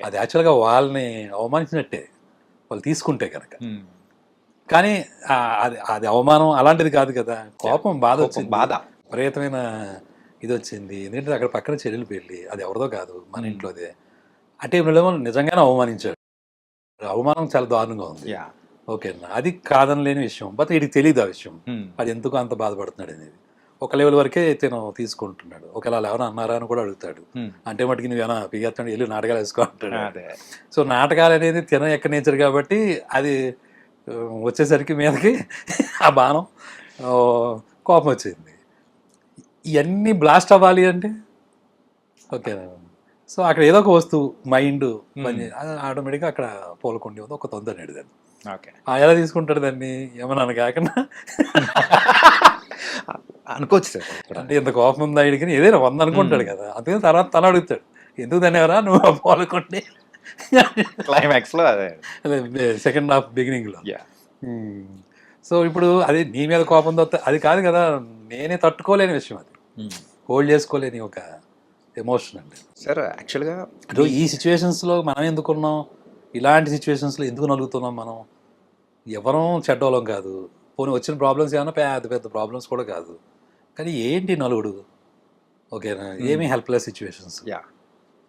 అది యాక్చువల్గా వాళ్ళని అవమానించినట్టే వాళ్ళు తీసుకుంటే కనుక. కానీ అది అవమానం అలాంటిది కాదు కదా, కోపం బాధ వచ్చింది, విపరీతమైన ఇది వచ్చింది. ఎందుకంటే అక్కడ పక్కన చెల్లెలు పెళ్ళి, అది ఎవరిదో కాదు మన ఇంట్లోదే. అంటే నిజంగానే అవమానించాడు, అవమానం చాలా దారుణంగా ఉంది. ఓకేనా, అది కాదనలేని విషయం. బట్ వీడికి తెలియదు ఆ విషయం, అది ఎందుకు అంత బాధపడుతున్నాడు అనేది. ఒక లెవెల్ వరకే తిను తీసుకుంటున్నాడు. ఒకవేళ ఎవరైనా అన్నారా అని కూడా అడుగుతాడు. అంటే మటుకి నువ్వేనా పిగేస్తాడు వెళ్ళి నాటకాలు వేసుకో అంటాడు. అదే సో నాటకాలు అనేది తిన ఎక్క నేచర్ కాబట్టి అది వచ్చేసరికి మీదకి ఆ బాణం కోపం వచ్చింది. ఇవన్నీ బ్లాస్ట్ అవ్వాలి అంటే ఓకే. సో అక్కడ ఏదో ఒక వస్తువు మైండ్ పని ఆటోమేటిక్గా అక్కడ పోలకొండి ఉంది ఒక తొందర దాన్ని. ఓకే ఎలా తీసుకుంటాడు దాన్ని ఏమన్నా కాకుండా అనుకోవచ్చు సార్. అంటే ఎంత కోపం ఉందా ఇడికి ఏదైనా 100 అనుకుంటాడు కదా. అందుకని తర్వాత తల అడుగుతాడు ఎందుకు దాన్ని ఎవరా నువ్వు పోలకొండి క్లైమాక్స్ లో అదే సెకండ్ హాఫ్ బిగినింగ్ లో. సో ఇప్పుడు అది నీ మీద కోపంతో అది కాదు కదా, నేనే తట్టుకోలేని విషయం, అది హోల్డ్ చేసుకోలేని ఒక ఎమోషన్ అండి సార్. యాక్చువల్గా ఈ సిచ్యువేషన్స్లో మనం ఎందుకున్నాం, ఇలాంటి సిచ్యువేషన్స్లో ఎందుకు నలుగుతున్నాం మనం? ఎవరూ చెడ్డోళం కాదు, పోనీ వచ్చిన ప్రాబ్లమ్స్ ఏమైనా పెద్ద పెద్ద ప్రాబ్లమ్స్ కూడా కాదు, కానీ ఏంటి నలుగుడు? ఓకేనా, ఏమీ హెల్ప్లెస్ సిచ్యువేషన్స్.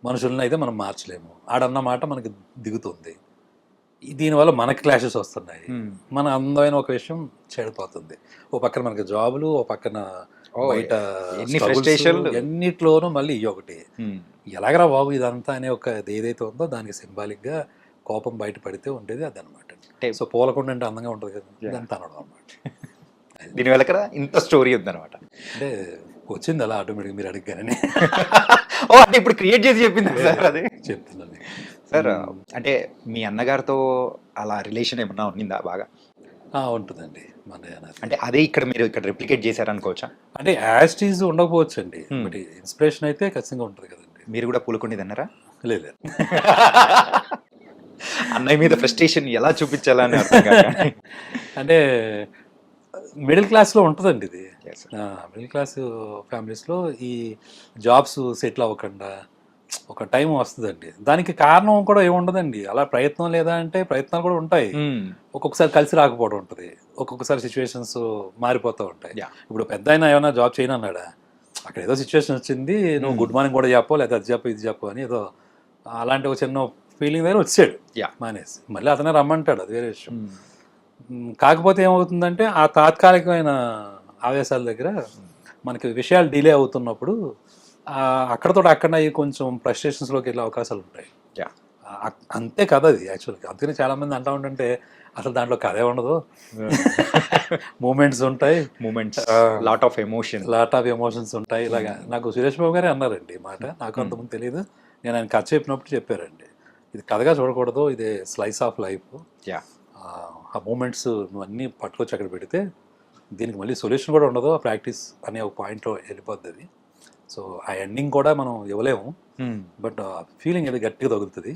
మనుషులను అయితే మనం మార్చలేము, ఆడన్న మాట మనకి దిగుతుంది, దీనివల్ల మనకి క్లాషెస్ వస్తున్నాయి, మన అందమైన ఒక విషయం చెడిపోతుంది. ఓ పక్కన మనకి జాబులు, ఓ పక్కన బయట ఎన్నిట్లోనూ మళ్ళీ ఒకటి ఎలాగరా బాబు ఇదంతా అనే ఒక ఏదైతే ఉందో దానికి సింబాలిక్గా కోపం బయట పడితే ఉండేది అది అనమాట. సో పోలకుండా అంటే అందంగా ఉంటుంది కదా, ఇదంతా అనడం అనమాట. దీని వెనక ఇంత స్టోరీ ఉందన్నమాట. అంటే వచ్చింది అలా ఆటోమేటిక్గా మీరు అడిగానని. ఓ అంటే ఇప్పుడు క్రియేట్ చేసి చెప్పింది సార్, అది చెప్తున్నాను సార్. అంటే మీ అన్నగారితో అలా రిలేషన్ ఏమన్నా ఉన్నిందా బాగా? ఉంటుందండి మన. అంటే అదే ఇక్కడ మీరు ఇక్కడ రిప్లికేట్ చేశారనుకోవచ్చా? అంటే యాస్టీజ్ ఉండకపోవచ్చు అండి, బట్ ఇన్స్పిరేషన్ అయితే ఖచ్చితంగా ఉంటుంది కదండి. మీరు కూడా పూలకొండిది అన్నారా? లేదు అన్నయ్య మీద ఫ్రస్ట్రేషన్ ఎలా చూపించాలా అని అర్థం కాక. అంటే మిడిల్ క్లాస్లో ఉంటుందండి ఇది. మిడిల్ క్లాస్ ఫ్యామిలీస్లో ఈ జాబ్స్ సెటిల్ అవ్వకుండా ఒక టైం వస్తుందండి. దానికి కారణం కూడా ఏముండదండి, అలా ప్రయత్నం లేదా అంటే ప్రయత్నాలు కూడా ఉంటాయి, ఒక్కొక్కసారి కలిసి రాకపోవడం ఉంటుంది, ఒక్కొక్కసారి సిచ్యువేషన్స్ మారిపోతూ ఉంటాయి. ఇప్పుడు పెద్ద అయినా ఏమైనా జాబ్ చేయను అన్నాడా, అక్కడ ఏదో సిచ్యువేషన్ వచ్చింది, నువ్వు గుడ్ మార్నింగ్ కూడా చెప్పో లేదా అది చెప్పు ఇది చెప్పు అని ఏదో అలాంటి ఒక చిన్న ఫీలింగ్ దగ్గర వచ్చాడు మానేసి, మళ్ళీ అతనే రమ్మంటాడు, అది వేరే విషయం. కాకపోతే ఏమవుతుందంటే ఆ తాత్కాలికమైన ఆవేశాల దగ్గర మనకి విషయాలు డిలే అవుతున్నప్పుడు అక్కడతో అక్కడ కొంచెం ఫ్రస్ట్రేషన్స్లోకి వెళ్ళే అవకాశాలు ఉంటాయి. అంతే కథ అది యాక్చువల్గా. అందుకని చాలామంది అంటూ ఉంటుంటే అసలు దాంట్లో కథే ఉండదు, మూమెంట్స్ ఉంటాయి, లాట్ ఆఫ్ ఎమోషన్స్ ఉంటాయి. ఇలాగా నాకు సురేష్ బాబు గారే అన్నారండి ఈ మాట, నాకు అంతకుముందు తెలియదు, నేను ఆయన కథ చెప్పినప్పుడు చెప్పారండి, ఇది కథగా చూడకూడదు, ఇది స్లైస్ ఆఫ్ లైఫ్. ఆ మూమెంట్స్ నువ్వు అన్నీ పట్టుకొచ్చి అక్కడ పెడితే దీనికి మళ్ళీ సొల్యూషన్ కూడా ఉండదు, ఆ ప్రాక్టీస్ అనే ఒక పాయింట్లో వెళ్ళిపోద్ది అది. సో ఆ ఎండింగ్ కూడా మనం ఇవ్వలేము, బట్ ఫీలింగ్ అది గట్టిగా తగులుతుంది.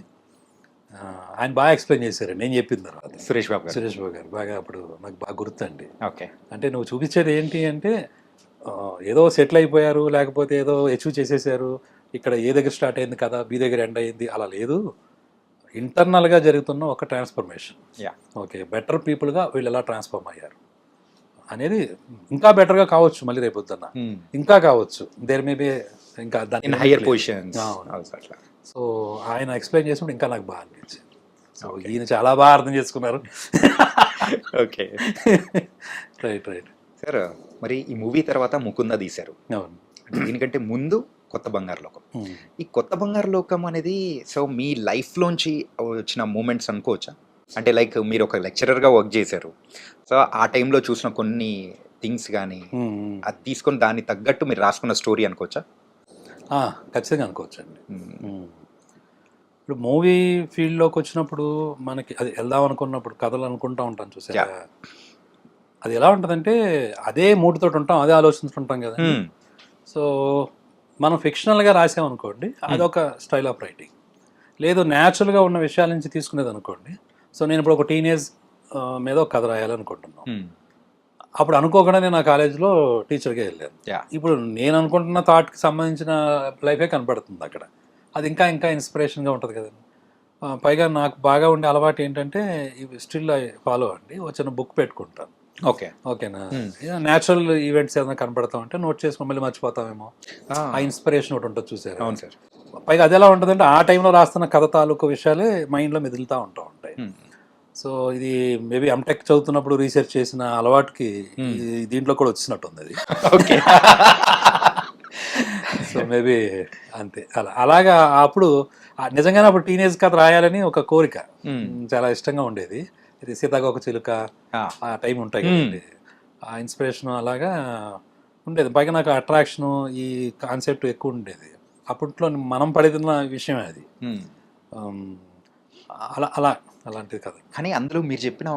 ఆయన బాగా ఎక్స్ప్లెయిన్ చేశారు నేను చెప్పిన తర్వాత. సురేష్ బాబు గారు బాగా అప్పుడు నాకు బాగా గుర్తండి. ఓకే, అంటే నువ్వు చూపించేది ఏంటి అంటే ఏదో సెటిల్ అయిపోయారు, లేకపోతే ఏదో అచీవ్ చేసేసారు, ఇక్కడ ఏ దగ్గర స్టార్ట్ అయింది కదా బి దగ్గర ఎండ్ అయింది, అలా లేదు. ఇంటర్నల్గా జరుగుతున్న ఒక ట్రాన్స్ఫర్మేషన్. ఓకే, బెటర్ పీపుల్గా వీళ్ళు ఎలా ట్రాన్స్ఫార్మ్ అయ్యారు అనేది ఇంకా బెటర్గా కావచ్చు, మళ్ళీ రేపు పొద్దున్న ఇంకా కావచ్చు, దేర్ మే బి ఇంకా దాని హైయర్ పొజిషన్. సో ఆయన ఎక్స్ప్లెయిన్ చేసినప్పుడు ఇంకా నాకు బాగా అనిపించింది. సో ఈయన చాలా బాగా అర్థం చేసుకున్నారు. Okay right sir. మరి ఈ మూవీ తర్వాత ముకుంద తీశారు, అవును. దీనికంటే ముందు కొత్త బంగారు లోకం. ఈ కొత్త బంగారు లోకం అనేది సో మీ లైఫ్లోంచి వచ్చిన మూమెంట్స్ అనుకోవచ్చా? అంటే లైక్ మీరు ఒక లెక్చరర్గా వర్క్ చేశారు, సో ఆ టైంలో చూసిన కొన్ని థింగ్స్ కానీ అది తీసుకొని దాన్ని తగ్గట్టు మీరు రాసుకున్న స్టోరీ అనుకోవచ్చా? ఖచ్చితంగా అనుకోవచ్చు అండి. ఇప్పుడు మూవీ ఫీల్డ్లోకి వచ్చినప్పుడు మనకి అది వెళ్దాం అనుకున్నప్పుడు కథలు అనుకుంటూ ఉంటాం చూసారా, అది ఎలా ఉంటుందంటే అదే మూడుతో ఉంటాం, అదే ఆలోచిస్తుంటాం కదా. సో మనం ఫిక్షనల్గా రాసామనుకోండి అదొక స్టైల్ ఆఫ్ రైటింగ్, లేదు న్యాచురల్గా ఉన్న విషయాల నుంచి తీసుకునేది అనుకోండి. సో నేను ఇప్పుడు ఒక టీనేజ్ మీద ఒక కథ రాయాలనుకుంటున్నాను, అప్పుడు అనుకోకుండా నేను ఆ కాలేజీలో టీచర్గా వెళ్ళాను. ఇప్పుడు నేను అనుకుంటున్న థాట్కి సంబంధించిన లైఫే కనపడుతుంది అక్కడ, అది ఇంకా ఇంకా ఇన్స్పిరేషన్గా ఉంటుంది కదండి. పైగా నాకు బాగా ఉండే అలవాటు ఏంటంటే ఇవి స్టిల్ ఐ ఫాలో అండి, వచ్చిన బుక్ పెట్టుకుంటాను. ఓకేనా, న్యాచురల్ ఈవెంట్స్ ఏదైనా కనపడతాం అంటే నోట్ చేసుకుని మళ్ళీ మర్చిపోతామేమో, ఆ ఇన్స్పిరేషన్ ఒకటి ఉంటుంది చూసారు. అవును సార్. పైగా అది ఎలా ఉంటుందంటే ఆ టైంలో రాస్తున్న కథ తాలూకు విషయాలే మైండ్లో మెదులుతూ ఉంటాయి. సో ఇది మేబీ ఎంటెక్ చదువుతున్నప్పుడు రీసెర్చ్ చేసిన అలవాటుకి దీంట్లో కూడా వచ్చినట్టుంది అది. ఓకే. సో మేబీ అంతే అలాగా అప్పుడు నిజంగానే అప్పుడు టీనేజ్ కథ రాయాలని ఒక కోరిక, చాలా ఇష్టంగా ఉండేది. ఇది సీతాకోక చిలుక ఆ టైం ఉంటాయి కదండి, ఆ ఇన్స్పిరేషన్ అలాగా ఉండేది. పైగా నాకు అట్రాక్షను ఈ కాన్సెప్ట్ ఎక్కువ ఉండేది అప్పట్లో, మనం పడుతున్న విషయమే అది. అలా అలా అలాంటిది కదా. కానీ అందులో మీరు చెప్పిన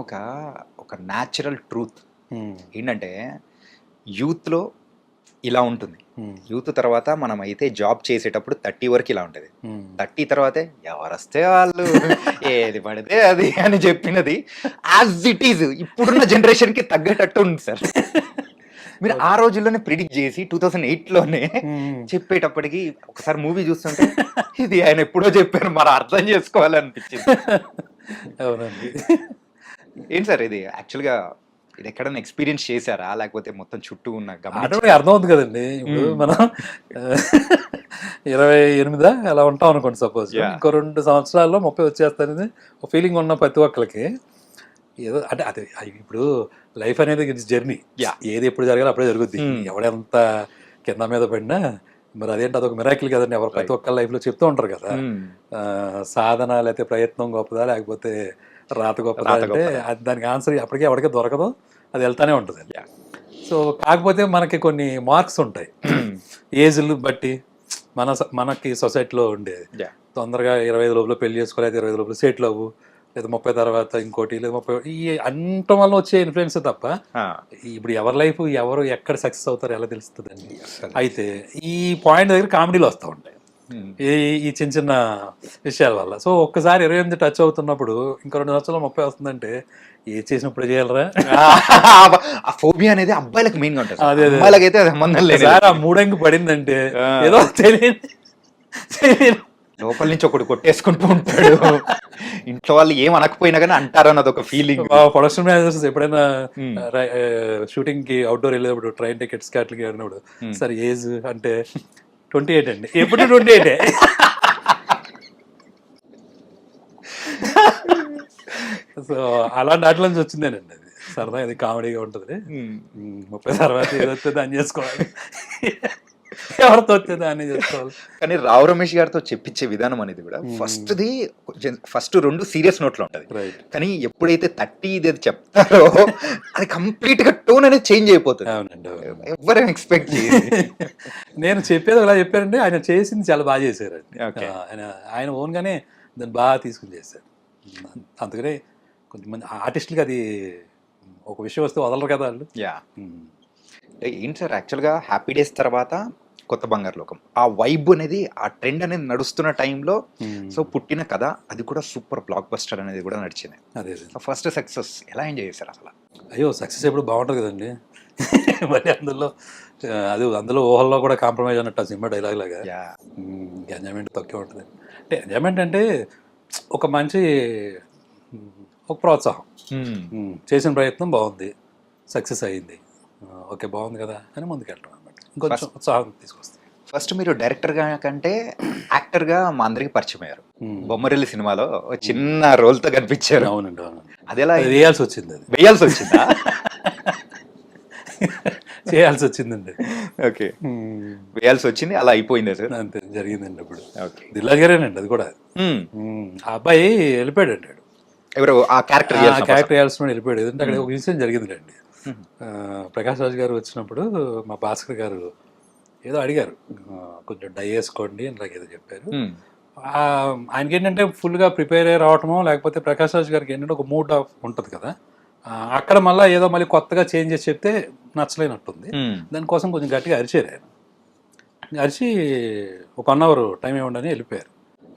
ఒక న్యాచురల్ ట్రూత్ ఏంటంటే, యూత్లో ఇలా ఉంటుంది, యూత్ తర్వాత మనం అయితే జాబ్ చేసేటప్పుడు 30 వరకు ఇలా ఉంటుంది, 30 తర్వాతే ఎవరొస్తే వాళ్ళు ఏది పడితే అది అని చెప్పినది యాజ్ ఇట్ ఈజ్ ఇప్పుడున్న జనరేషన్కి తగ్గేటట్టు ఉంది సార్. మీరు ఆ రోజుల్లోనే ప్రిడిక్ట్ చేసి 2008లోనే చెప్పేటప్పటికి ఒకసారి మూవీ చూస్తుంటే ఇది ఆయన ఎప్పుడో చెప్పారు, మరి అర్థం చేసుకోవాలనిపించింది. అవునండి. ఏంటి సార్ ఇది యాక్చువల్గా ఇది ఎక్కడైనా ఎక్స్పీరియన్స్ చేశారా, లేకపోతే మొత్తం చుట్టూ ఉన్న ఆటోమేటిక్ అర్థం అవుతుంది కదండి. ఇప్పుడు మనం 28 అలా ఉంటాం అనుకోండి సపోజ్, ఇంకో 2 సంవత్సరాల్లో 30 వచ్చేస్తానని ఒక ఫీలింగ్ ఉన్న ప్రతి ఒక్కరికి ఏదో అంటే అది ఇప్పుడు లైఫ్ అనేది జర్నీ, ఏది ఎప్పుడు జరగాలి అప్పుడే జరుగుద్ది. ఎవడెంత కింద మీద పడినా మరి అదేంటి అదొక మిరాకిల్ కదండి. ఎవరు ప్రతి ఒక్కరి లైఫ్లో చెప్తూ ఉంటారు కదా, సాధన లేకపోతే ప్రయత్నం గొప్పదా లేకపోతే రాత గొప్పదా అంటే అది దానికి ఆన్సర్ అప్పటికే ఎవరికే దొరకదు, అది వెళ్తానే ఉంటుంది. సో కాకపోతే మనకి కొన్ని మార్క్స్ ఉంటాయి ఏజ్లు బట్టి, మనకి సొసైటీలో ఉండేది. తొందరగా 25 లోపల పెళ్లి చేసుకోవాలి, 25 లోపల సెటిల్ అవ్వు, లేదా 30 తర్వాత ఇంకోటి, లేదా 30 ఈ అంటం వల్ల వచ్చే ఇన్ఫ్లుయెన్స్ తప్ప ఇప్పుడు ఎవరి లైఫ్ ఎవరు ఎక్కడ సక్సెస్ అవుతారు ఎలా తెలుస్తుందండి. అయితే ఈ పాయింట్ దగ్గర కామెడీలు వస్తూ ఉంటాయి ఈ చిన్న చిన్న విషయాల వల్ల. సో ఒక్కసారి 28 టచ్ అవుతున్నప్పుడు ఇంకో 2 సంవత్సరాలు 30 వస్తుందంటే ఏ చేసినప్పుడు చేయాలరా. ఆ ఫోబియా అనేది అబ్బాయిలకు మెయిన్ గా ఉంటుంది, అదే అమ్మాయిలకైతే అది సంబంధం లేదు. ఆ మూడంగి పడిందంటే ఏదో తెలియదు లోపల నుంచి ఒకటి కొట్టేసుకుంటూ ఉంటాడు, ఇంట్లో వాళ్ళు ఏం అనకపోయినా కానీ అంటారు అన్నది ఒక ఫీలింగ్. ప్రొడక్షన్ మేనేజర్స్ ఎప్పుడైనా షూటింగ్ కి అవుట్డోర్ వెళ్ళేటప్పుడు ట్రైన్ టికెట్స్ అట్లకి వెళ్ళినప్పుడు సార్ ఏజ్ అంటే 28 అండి, ఎప్పుడు 28. సో అలాంటి వాటి నుంచి వచ్చిందేనండి అది. సరదా ఇది కామెడీగా ఉంటుంది. 30 తర్వాత ఏది వస్తే దాన్ని చేసుకోవాలి, ఎవరితో వస్తే దాన్ని చేసుకోవాలి. కానీ రావు రమేష్ గారితో చెప్పించే విధానం అనేది కూడా ఫస్ట్ 2 సీరియస్ నోట్లో ఉంటది, కానీ ఎప్పుడైతే 30 ఇది చెప్తారో అది కంప్లీట్ గా టోన్ అనేది చేంజ్ అయిపోతుంది. అవునండి, ఎవరేం ఎక్స్పెక్ట్ చేయాలి. నేను చెప్పేది అలా చెప్పారండి, ఆయన చేసింది చాలా బాగా చేశారండి. ఆయన ఓన్ గానే దాన్ని బాగా తీసుకుని చేశారు. అందుకనే కొంతమంది ఆర్టిస్టులకి అది ఒక విషయం వస్తే వదలరు కదా వాళ్ళు. ఏంటి సార్ యాక్చువల్గా హ్యాపీ డేస్ తర్వాత కొత్త బంగారు లోకం, ఆ వైబ్ అనేది ఆ ట్రెండ్ అనేది నడుస్తున్న టైంలో సో పుట్టిన కథ, అది కూడా సూపర్ బ్లాక్ బస్టర్ అనేది కూడా నడిచింది. అదే ఫస్ట్ సక్సెస్ ఎలా ఎంజాయ్ చేశారు అసలు? అయ్యో సక్సెస్ ఎప్పుడు బాగుంటుంది కదండి. మరి అందులో ఊహల్లో కూడా కాంప్రమైజ్ అన్నట్టు ఆ సినిమా డైలాగ్ లాగా ఎంజాయ్మెంట్ తక్కువ ఉంటుంది. అంటే ఎంజాయ్మెంట్ అంటే ఒక మంచి ఒక ప్రోత్సాహం, చేసిన ప్రయత్నం బాగుంది, సక్సెస్ అయ్యింది, ఓకే బాగుంది కదా అని ముందుకెళ్ళడం అన్నమాట, ఇంకొంచెం ఉత్సాహం తీసుకొస్తుంది. ఫస్ట్ మీరు డైరెక్టర్ గా కంటే యాక్టర్ గా మా అందరికి పరిచయం అయ్యారు. బొమ్మరిల్లి సినిమాలో చిన్న రోల్ తో కనిపించారు. అవునండి, అవునండి. అది ఎలా వేయాల్సి వచ్చింది, అది వేయాల్సి వచ్చిందా? చేయాల్సి వచ్చిందండి. ఓకే, వేయాల్సి వచ్చింది, అలా అయిపోయింది సార్. అంతే జరిగిందండి. అప్పుడు దిల్రాజు గారేనండి అది కూడా. ఆ అబ్బాయి వెళ్ళిపోయాడు, ఎవరు ఆ క్యారెక్టర్ వేయాల్సిన వెళ్ళిపోయాడు. ఎందుకంటే అక్కడ ఒక ఇన్సిడెంట్ జరిగిందండి. ప్రకాష్ రాజ్ గారు వచ్చినప్పుడు మా భాస్కర్ గారు ఏదో అడిగారు, కొంచెం డై వేసుకోండి అని నాకు ఏదో చెప్పారు. ఆయనకి ఏంటంటే ఫుల్గా ప్రిపేర్ అయ్యి రావటమో, లేకపోతే ప్రకాష్ రాజ్ గారికి ఏంటంటే ఒక మూడ్ ఆఫ్ ఉంటుంది కదా, అక్కడ మళ్ళీ కొత్తగా చేంజ్ చేసి చెప్తే నచ్చలేనట్టుంది. దానికోసం కొంచెం గట్టిగా అరిచారు. ఆయన అరిచి ఒక 1 hour టైం ఇవ్వండి వెళ్ళిపోయారు.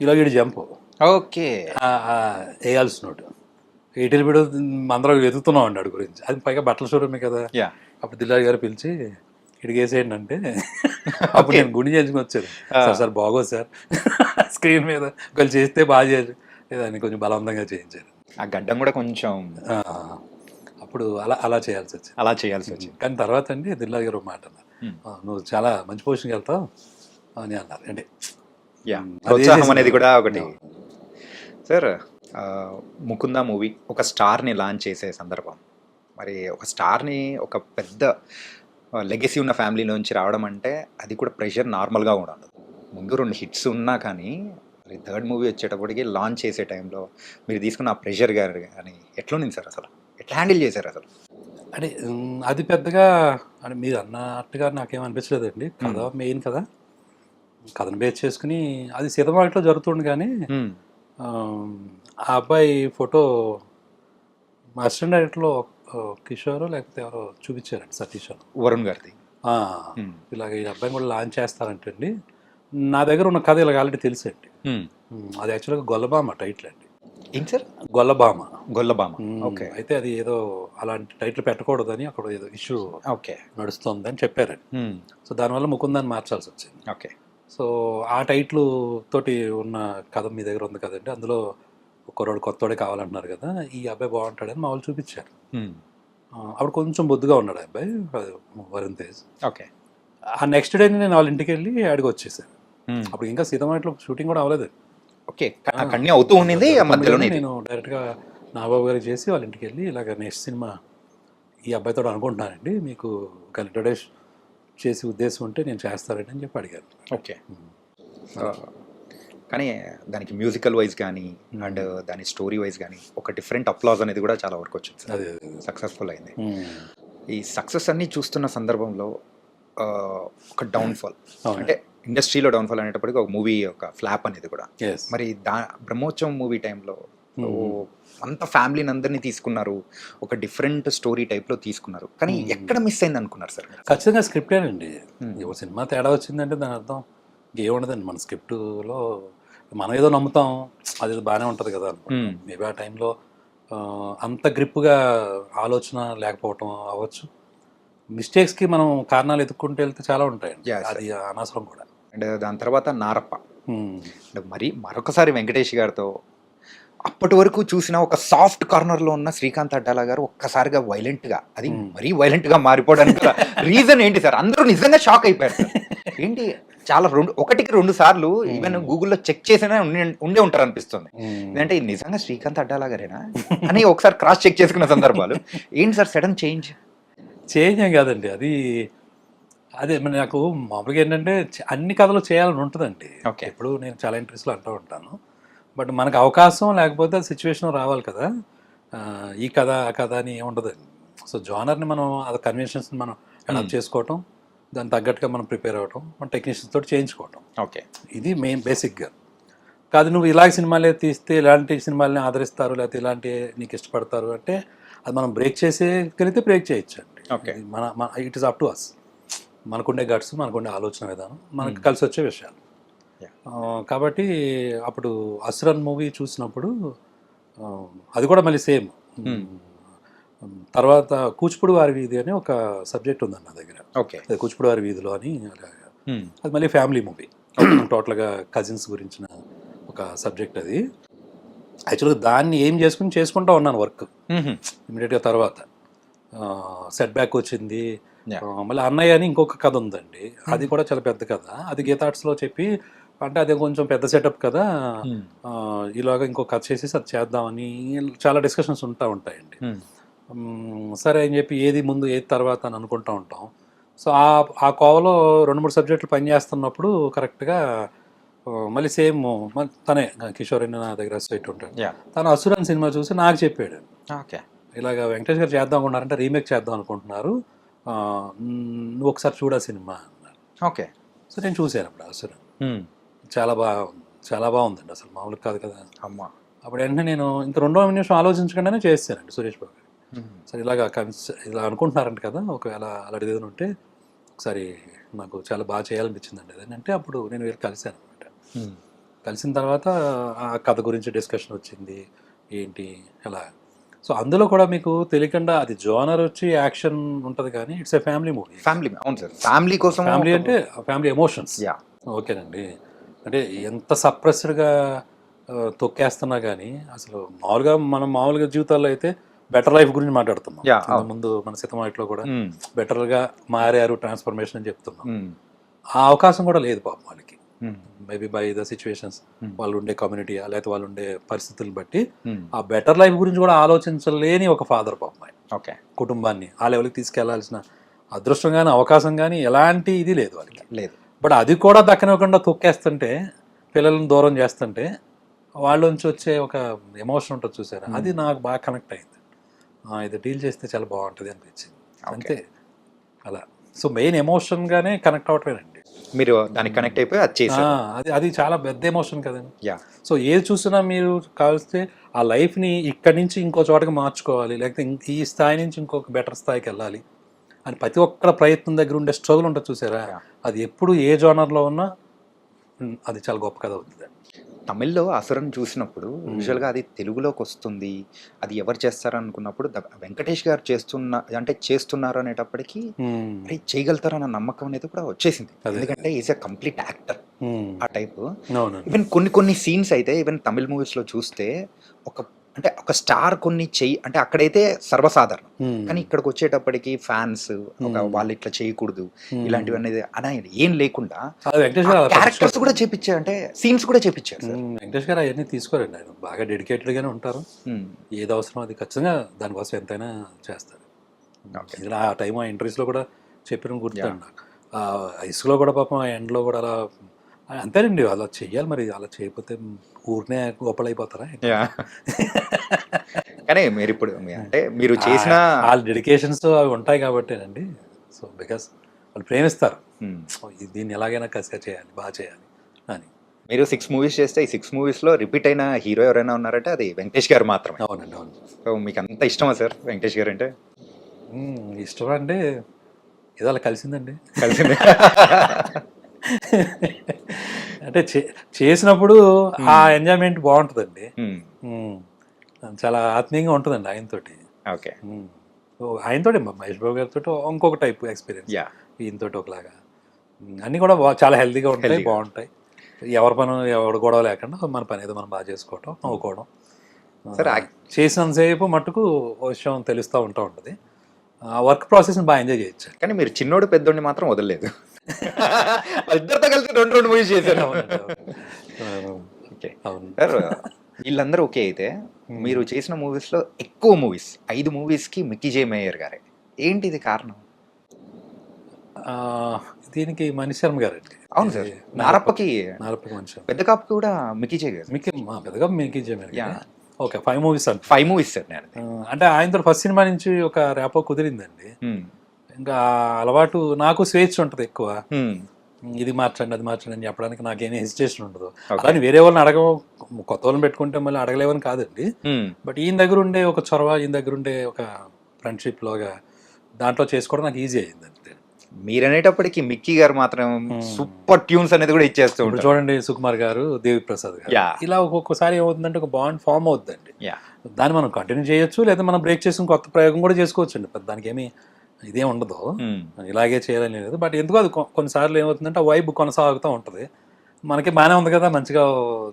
ఇలా వీడు జంప్ ఓకే వేయాల్సిన నోటు ఎయిటీలు వీడు అందరం వెతుకుతున్నాం అండి వాడి గురించి. అది పైగా బట్టల షోరూమే కదా. అప్పుడు దిల్రాజు గారు పిలిచి ఇడిగేసేయండి అంటే అప్పుడు నేను గుండె చేయించుకుని వచ్చాను. సార్ బాగోదు సార్, స్క్రీన్ మీద ఒకళ్ళు చేస్తే బాగా చేయాలి లేదని కొంచెం బలవంతంగా చేయించారు. ఆ గడ్డం కూడా కొంచెం అప్పుడు అలా చేయాల్సి వచ్చింది. కానీ తర్వాత అండి దిల్రాజు గారు ఒక మాట అన్నారు, నువ్వు చాలా మంచి పొజిషన్కి వెళ్తావు అని అన్నారు. అంటే ప్రోత్సాహం అనేది కూడా ఒకటి. సార్ ముకుంద మూవీ ఒక స్టార్ని లాంచ్ చేసే సందర్భం, మరి ఒక స్టార్ని ఒక పెద్ద లెగసీ ఉన్న ఫ్యామిలీలోంచి రావడం అంటే అది కూడా ప్రెషర్ నార్మల్గా కూడా ఉండదు. ముందు 2 హిట్స్ ఉన్నా కానీ మరి థర్డ్ మూవీ వచ్చేటప్పటికి లాంచ్ చేసే టైంలో మీరు తీసుకున్న ఆ ప్రెషర్ గారు కానీ ఎట్లా ఉంది సార్, అసలు ఎట్లా హ్యాండిల్ చేశారు అసలు? అంటే అది పెద్దగా అంటే మీరు అన్నట్టుగా నాకేం అనిపించలేదండి. కథ మెయిన్ కదా, కథను బేస్ చేసుకుని అది సీతమాటలో జరుగుతుంది. కానీ ఆ అబ్బాయి ఫోటో మా అసిస్టెంట్ డైరెక్టర్లో కిషోర్ లేకపోతే ఎవరో చూపించారండి, సతీష్ అని. వరుణ్ గారిది. ఇలాగ ఈ అబ్బాయిని కూడా లాంచ్ చేస్తారంటండి. నా దగ్గర ఉన్న కథ ఇలాగ ఆల్రెడీ తెలుసండి. అది యాక్చువల్గా గొల్లబామ టైటిల్ అండి. ఏంటి సార్? గొల్లబామ. గొల్లబామ. ఓకే. అయితే అది ఏదో అలాంటి టైటిల్ పెట్టకూడదని అక్కడ ఏదో ఇష్యూ ఓకే నడుస్తుందని చెప్పారండి. సో దానివల్ల ముకుందాన్ని మార్చాల్సి వచ్చింది. ఓకే. సో ఆ టైటిల్ తోటి ఉన్న కథ మీ దగ్గర ఉంది కదండి, అందులో కుర్రోడు కొత్తోడే కావాలంటున్నారు కదా, ఈ అబ్బాయి బాగుంటాడని మా వాళ్ళు చూపించారు. అప్పుడు కొంచెం బొద్దుగా ఉన్నాడు అబ్బాయి, వరుణ్ తేజ్. ఓకే. ఆ నెక్స్ట్ డే నేను వాళ్ళ ఇంటికి వెళ్ళి అడిగి వచ్చేసాను. అప్పుడు ఇంకా సీతమాటలో షూటింగ్ కూడా అవ్వలేదు. ఓకే. కంటిన్యూ అవుతూ ఉండింది. మధ్యలోనే నేను డైరెక్ట్గా నాగబాబు గారికి చేసి వాళ్ళ ఇంటికి వెళ్ళి ఇలాగ నెక్స్ట్ సినిమా ఈ అబ్బాయితో అనుకుంటున్నానండి, మీకు ఒక ఇంట్రొడ్యూస్ చేసి ఉద్దేశం ఉంటే నేను చేస్తానండి అని చెప్పి అడిగాను. ఓకే. కానీ దానికి మ్యూజికల్ వైజ్ కానీ అండ్ దాని స్టోరీ వైజ్ కానీ ఒక డిఫరెంట్ అప్లాజ్ అనేది కూడా చాలా వరకు వచ్చింది సార్. అదే సక్సెస్ఫుల్ అయింది. ఈ సక్సెస్ అన్ని చూస్తున్న సందర్భంలో ఒక డౌన్ఫాల్, అంటే ఇండస్ట్రీలో డౌన్ఫాల్ అనేటప్పటికి ఒక మూవీ ఒక ఫ్లాప్ అనేది కూడా. మరి బ్రహ్మోత్సవం మూవీ టైంలో అంత ఫ్యామిలీని అందరినీ తీసుకున్నారు, ఒక డిఫరెంట్ స్టోరీ టైప్లో తీసుకున్నారు, కానీ ఎక్కడ మిస్ అయింది అనుకున్నారు సార్? ఖచ్చితంగా స్క్రిప్టేనండి. ఒక సినిమా తేడా వచ్చిందంటే దాని అర్థం ఏముండదండి. మన స్క్రిప్టులో మనం ఏదో నమ్ముతాం, అది బాగానే ఉంటుంది కదా అనుకుంటాం. మేబీ ఆ టైంలో అంత గ్రిప్గా ఆలోచన లేకపోవటం అవ్వచ్చు. మిస్టేక్స్కి మనం కారణాలు ఎత్తుక్కుంటూ వెళ్తే చాలా ఉంటాయండి, అది అనవసరం కూడా. అండ్ దాని తర్వాత నారప్ప, మరి మరొకసారి వెంకటేష్ గారితో అప్పటి వరకు చూసిన ఒక సాఫ్ట్ కార్నర్లో ఉన్న శ్రీకాంత్ అడ్డాల గారు ఒక్కసారిగా వైలెంట్గా, అది మరీ వైలెంట్గా మారిపోవడానికి రీజన్ ఏంటి సార్? అందరూ నిజంగా షాక్ అయిపోయారు. ఏంటి చాలా 1-2 సార్లు ఈవెన్ గూగుల్లో చెక్ చేసినా ఉండే ఉంటారు అనిపిస్తుంది. ఎందుకంటే నిజంగా శ్రీకాంత్ అడ్డాల గారేనా అని ఒకసారి క్రాస్ చెక్ చేసుకున్న సందర్భాలు. ఏంటి సార్ సడన్ చేంజ్ ఏం కాదండి, అది అదే నాకు మామూలుగా ఏంటంటే అన్ని కథలు చేయాలని ఉంటుందండి. ఓకే. ఇప్పుడు నేను చాలా ఇంట్రెస్ట్లో అంటూ ఉంటాను, బట్ మనకు అవకాశం లేకపోతే సిచ్యువేషన్ రావాలి కదా. ఈ కథ ఆ కథ అని ఏముండదండి. సో జానర్ని మనం అది కన్వెన్షన్స్ని మనం అడాప్ట్ చేసుకోవటం, దానికి తగ్గట్టుగా మనం ప్రిపేర్ అవ్వటం, మన టెక్నీషియన్స్ తోటి చేయించుకోవటం. ఓకే. ఇది మెయిన్ బేసిక్గా. కాదు నువ్వు ఇలాంటి సినిమాలే తీస్తే ఇలాంటి సినిమాలని ఆదరిస్తారు, లేకపోతే ఇలాంటి నీకు ఇష్టపడతారు అంటే అది మనం బ్రేక్ చేసేగలిగితే బ్రేక్ చేయొచ్చు అండి. ఓకే. మన it is up to us. మనకుండే గట్స్, మనకుండే ఆలోచన విధానం, మనకు కలిసి వచ్చే విషయాలు. కాబట్టి అప్పుడు అసురన్ మూవీ చూసినప్పుడు అది కూడా మళ్ళీ సేమ్. తర్వాత కూచిపూడి వారి వీధి అని ఒక సబ్జెక్ట్ ఉందండి నా దగ్గర. ఓకే. కూచిపూడి వారి వీధిలో అని, అది మళ్ళీ ఫ్యామిలీ మూవీ, టోటల్గా కజిన్స్ గురించిన ఒక సబ్జెక్ట్ అది. యాక్చువల్గా దాన్ని ఏం చేసుకుంటూ ఉన్నాను వర్క్ ఇమీడియట్గా. తర్వాత సెట్ బ్యాక్ వచ్చింది. మళ్ళీ అన్నయ్య అని ఇంకొక కథ ఉందండి, అది కూడా చాలా పెద్ద కథ. అది గీతార్ట్స్లో చెప్పి, అంటే అదే కొంచెం పెద్ద సెటప్ కదా, ఇలాగా ఇంకో కథ చేసేసి అది చేద్దామని చాలా డిస్కషన్స్ ఉంటాయండి. సరే అని చెప్పి ఏది ముందు ఏది తర్వాత అని అనుకుంటూ ఉంటాం. సో ఆ కోవలో 2-3 సబ్జెక్టులు పనిచేస్తున్నప్పుడు కరెక్ట్గా మళ్ళీ సేమ్ తనే కిషోర్ అని నా దగ్గర అసోసియేట్ ఉంటాడు. తను అసురన్ సినిమా చూసి నాకు చెప్పాడు, ఓకే ఇలాగ వెంకటేష్ గారు చేద్దాం అనుకుంటున్నారంటే రీమేక్ చేద్దాం అనుకుంటున్నారు, నువ్వు ఒకసారి చూడా సినిమా అన్నారు. ఓకే. సో నేను చూశాను అప్పుడు అసురన్. చాలా బాగుందండి, అసలు మామూలు కాదు కదా అమ్మ. అప్పుడు వెంటనే నేను ఇంక 2వ నిమిషం ఆలోచించకుండానే చేస్తానండి సురేష్ బాబు గారు. సరే ఇలా అనుకుంటున్నారంట కదా, ఒకవేళ అలాంటిది ఏదైనా ఉంటే ఒకసారి నాకు చాలా బాగా చేయాలనిపించిందండి అది అంటే. అప్పుడు నేను వెళ్ళి కలిశాను అనమాట. కలిసిన తర్వాత ఆ కథ గురించి డిస్కషన్ వచ్చింది, ఏంటి ఎలా. సో అందులో కూడా మీకు తెలియకుండా అది జోనర్ వచ్చి యాక్షన్ ఉంటుంది, కానీ it's a family movie. Family, అవును సార్, ఫ్యామిలీ కోసం. ఫ్యామిలీ అంటే ఫ్యామిలీ ఎమోషన్స్. ఓకేనండి. అంటే ఎంత సప్రెస్డ్గా తొక్కేస్తున్నా కానీ అసలు మామూలుగా జీవితాల్లో అయితే బెటర్ లైఫ్ గురించి మాట్లాడుతున్నాం. ముందు మన సీతమాటలో కూడా బెటర్గా మారారు, ట్రాన్స్ఫర్మేషన్ అని చెప్తున్నాం. ఆ అవకాశం కూడా లేదు పాపం వాళ్ళకి. Maybe by the situations, Hmm. వాళ్ళు ఉండే కమ్యూనిటీ లేకపోతే వాళ్ళు ఉండే పరిస్థితులను బట్టి Hmm. ఆ బెటర్ లైఫ్ గురించి కూడా ఆలోచించలేని ఒక ఫాదర్ పాపం ఆయన. ఓకే. కుటుంబాన్ని ఆ లెవెల్కి తీసుకెళ్లాల్సిన అదృష్టం కానీ అవకాశం కానీ ఎలాంటి ఇది లేదు వాళ్ళకి. లేదు. బట్ అది కూడా దక్కనివ్వకుండా తొక్కేస్తుంటే, పిల్లల్ని దూరం చేస్తుంటే వాళ్ళ నుంచి వచ్చే ఒక ఎమోషన్ ఉంటుంది చూసారా, అది నాకు బాగా కనెక్ట్ అయింది. ఇది డీల్ చేస్తే చాలా బాగుంటుంది అనిపించింది. అంతే అలా. సో మెయిన్ ఎమోషన్గానే కనెక్ట్ అవటమేనండి. మీరు దానికి కనెక్ట్ అయిపోయి అది చేశారు. అది చాలా పెద్ద ఎమోషన్ కదండి. యా. సో ఏది చూసినా మీరు కావలిస్తే ఆ లైఫ్ని ఇక్కడి నుంచి ఇంకో చోటకి మార్చుకోవాలి, లేకపోతే ఈ స్థాయి నుంచి ఇంకొక బెటర్ స్థాయికి వెళ్ళాలి అని ప్రతి ఒక్కరి ప్రయత్నం దగ్గర ఉండే స్ట్రగుల్ ఉంటుంది చూసారా, అది ఎప్పుడు ఏ జోనర్లో ఉన్నా అది చాలా గొప్ప కథ అవుతుంది. తమిళ్లో అసురన్ చూసినప్పుడు యూజువల్గా అది తెలుగులోకి వస్తుంది, అది ఎవరు చేస్తారు అనుకున్నప్పుడు వెంకటేష్ గారు చేస్తున్నారు అనేటప్పటికీ అరే చేయగలుగుతారన్న నమ్మకం అనేది కూడా వచ్చేసింది. ఎందుకంటే ఈజ్ ఎ కంప్లీట్ యాక్టర్ ఆ టైప్. ఈవెన్ కొన్ని సీన్స్ అయితే ఈవెన్ తమిళ్ మూవీస్లో చూస్తే ఒక స్టార్ కొన్ని అంటే అక్కడైతే సర్వసాధారణం, కానీ ఇక్కడికి వచ్చేటప్పటికి ఫ్యాన్స్ వాళ్ళు ఇట్లా చేయకూడదు ఇలాంటివన్నీ అనేది ఏం లేకుండా క్యారెక్టర్స్ కూడా చేపించారు, అంటే సీన్స్ కూడా చేపించారు. వెంకటేష్ గారు అవన్నీ తీసుకోరండి, ఆయన బాగా డెడికేటెడ్ గానే ఉంటారు. ఏది అవసరం అది ఖచ్చితంగా దానికోసం ఎంతైనా చేస్తారు. ఆ టైం ఆ ఇంటర్వ్యూస్లో కూడా చెప్పిన గుర్తుండి నాకు. ఇసుకలో కూడా పాపం ఆ ఎండ్లో కూడా అలా అంతేనండి, అలా చెయ్యాలి. మరి అలా చేయకపోతే ఊరినే గొప్పలైపోతారా? కానీ మీరు ఇప్పుడు అంటే మీరు చేసిన వాళ్ళ డెడికేషన్స్ అవి ఉంటాయి కాబట్టేనండి. సో బికాస్ వాళ్ళు ప్రేమిస్తారు, దీన్ని ఎలాగైనా కసిగా చేయాలి, బాగా చేయాలి అని. మీరు 6 మూవీస్ చేస్తే ఈ 6 మూవీస్లో రిపీట్ అయిన హీరో ఎవరైనా ఉన్నారంటే అది వెంకటేష్ గారు మాత్రమే. అవునండి, అవును. సో మీకు అంత ఇష్టమా సార్ వెంకటేష్ గారు అంటే? ఇష్టం అంటే ఏదో అలా కలిసిందండి. అంటే చేసినప్పుడు ఆ ఎంజాయ్మెంట్ బాగుంటుందండి, చాలా ఆత్మీయంగా ఉంటుందండి ఆయనతోటి. ఓకే. ఆయనతోటి మహేష్ బాబు గారితో ఇంకొక టైప్ ఎక్స్పీరియన్స్, ఈయనతోటి ఒకలాగా అన్నీ కూడా చాలా హెల్తీగా ఉంటాయి, బాగుంటాయి. ఎవరి పని ఎవరు గొడవ లేకుండా మన పని ఏదో మనం బాగా చేసుకోవటం, నవ్వుకోవడం. చేసినంతసేపు మట్టుకు విషయం తెలుస్తూ ఉంటుంది. ఆ వర్క్ ప్రాసెస్ని బాగా ఎంజాయ్ చేయొచ్చు. కానీ మీరు చిన్నోడు పెద్దోడిని మాత్రం వదలలేదు, ఇద్దరితో కలిసి 2 మూవీస్ చేశారు. ఓకే. అవును సార్, వీళ్ళందరూ ఓకే అయితే మీరు చేసిన మూవీస్లో ఎక్కువ మూవీస్ 5 మూవీస్కి మిక్కీ జే మేయర్ గారే, ఏంటిది కారణం? దీనికి మనీష్ శర్మ గారు అండి. అవును సార్. నారప్పకి మనిషి, పెద్ద కాపుకి కూడా మిక్కీ జే గారు. పెద్దగా మిక్కీ జే మేయర్. ఓకే, 5 మూవీస్ అంటే 5 మూవీస్ సార్. నేను అంటే ఆయనతో ఫస్ట్ సినిమా నుంచి ఒక ర్యాపో కుదిరిందండి. ఇంకా అలవాటు నాకు స్వేచ్ఛ ఉంటుంది ఎక్కువ, ఇది మార్చండి అది మార్చండి అని చెప్పడానికి నాకేమీ హెసిటేషన్ ఉండదు. కానీ వేరే వాళ్ళని కొత్త వాళ్ళని పెట్టుకుంటే మళ్ళీ అడగలేవని కాదండి. బట్ ఈయన దగ్గర ఉండే ఒక చొరవ, ఈయన దగ్గర ఉండే ఒక ఫ్రెండ్షిప్ లోగా దాంట్లో చేసుకోవడం నాకు ఈజీ అయింది అంతే. మీరు అనేటప్పటికి మిక్కీ గారు మాత్రం సూపర్ ట్యూన్స్ అనేది కూడా ఇచ్చేస్తూ ఉంటారు. చూడండి, సుకుమార్ గారు, దేవి ప్రసాద్ గారు, ఇలా ఒక్కొక్కసారి ఏమవుతుందంటే ఒక బాండ్ ఫామ్ అవుతుందండి. దాన్ని మనం కంటిన్యూ చేయొచ్చు, లేదా మనం బ్రేక్ చేసుకుని కొత్త ప్రయోగం కూడా చేసుకోవచ్చు అండి. దానికి ఏమి ఇదే ఉండదు, ఇలాగే చేయాలని లేదు. బట్ ఎందుకు అది కొన్నిసార్లు ఏమవుతుందంటే ఆ వైబ్ కొనసాగుతూ ఉంటుంది, మనకి బాగానే ఉంది కదా, మంచిగా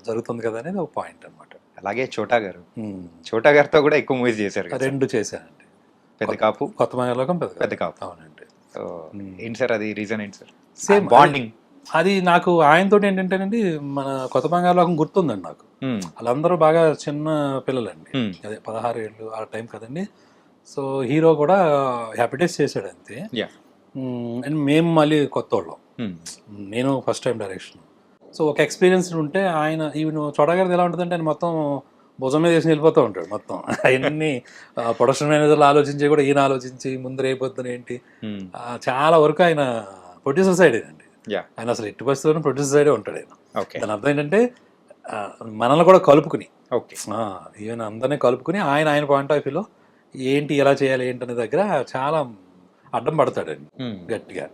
జరుగుతుంది కదా అనేది ఒక పాయింట్ అనమాట. అలాగే చోటా గారితో కూడా ఎక్కువ మూవీస్ చేశారు. 2 చేశానండి, పెద్ద కాపు, కొత్త మంగళలోకం, పెద్ద కాపు. అవునండి. ఏంటి సార్ అది రీజన్ ఏంటి సార్? Same bonding. అది నాకు ఆయనతో ఏంటంటేనండి, మన కొత్త బంగాళలోకం గుర్తుందండి నాకు. వాళ్ళందరూ బాగా చిన్న పిల్లలండి, అదే 16 ఏళ్ళు ఆ టైం కదండి. సో హీరో కూడా హ్యాపీ డేస్ చేశాడు అంతే. అండ్ మేము మళ్ళీ కొత్త వాళ్ళం, నేను ఫస్ట్ టైం డైరెక్షన్. సో ఒక ఎక్స్పీరియన్స్ ఉంటే ఆయన ఈవెన్ చోటగారిది ఎలా ఉంటుందంటే ఆయన మొత్తం భుజం మీద వేసి వెళ్ళిపోతూ ఉంటాడు. మొత్తం అవన్నీ ప్రొడక్షన్ మేనేజర్లు ఆలోచించి కూడా ఈయన ఆలోచించి ముందర అయిపోతుంది ఏంటి, చాలా వరకు ఆయన ప్రొడ్యూసర్ సైడ్ అండి. ఆయన అసలు ఎట్టి పరిస్థితుల్లో ప్రొడ్యూసర్ సైడే ఉంటాడు ఆయన. దాని అర్థం ఏంటంటే మనల్ని కూడా కలుపుకుని, ఈవెన్ అందరినీ కలుపుకుని ఆయన పాయింట్ ఆఫ్ వ్యూలో ఏంటి ఎలా చేయాలి ఏంటి అనే దగ్గర చాలా అడ్డం పడతాడండి గట్టిగా.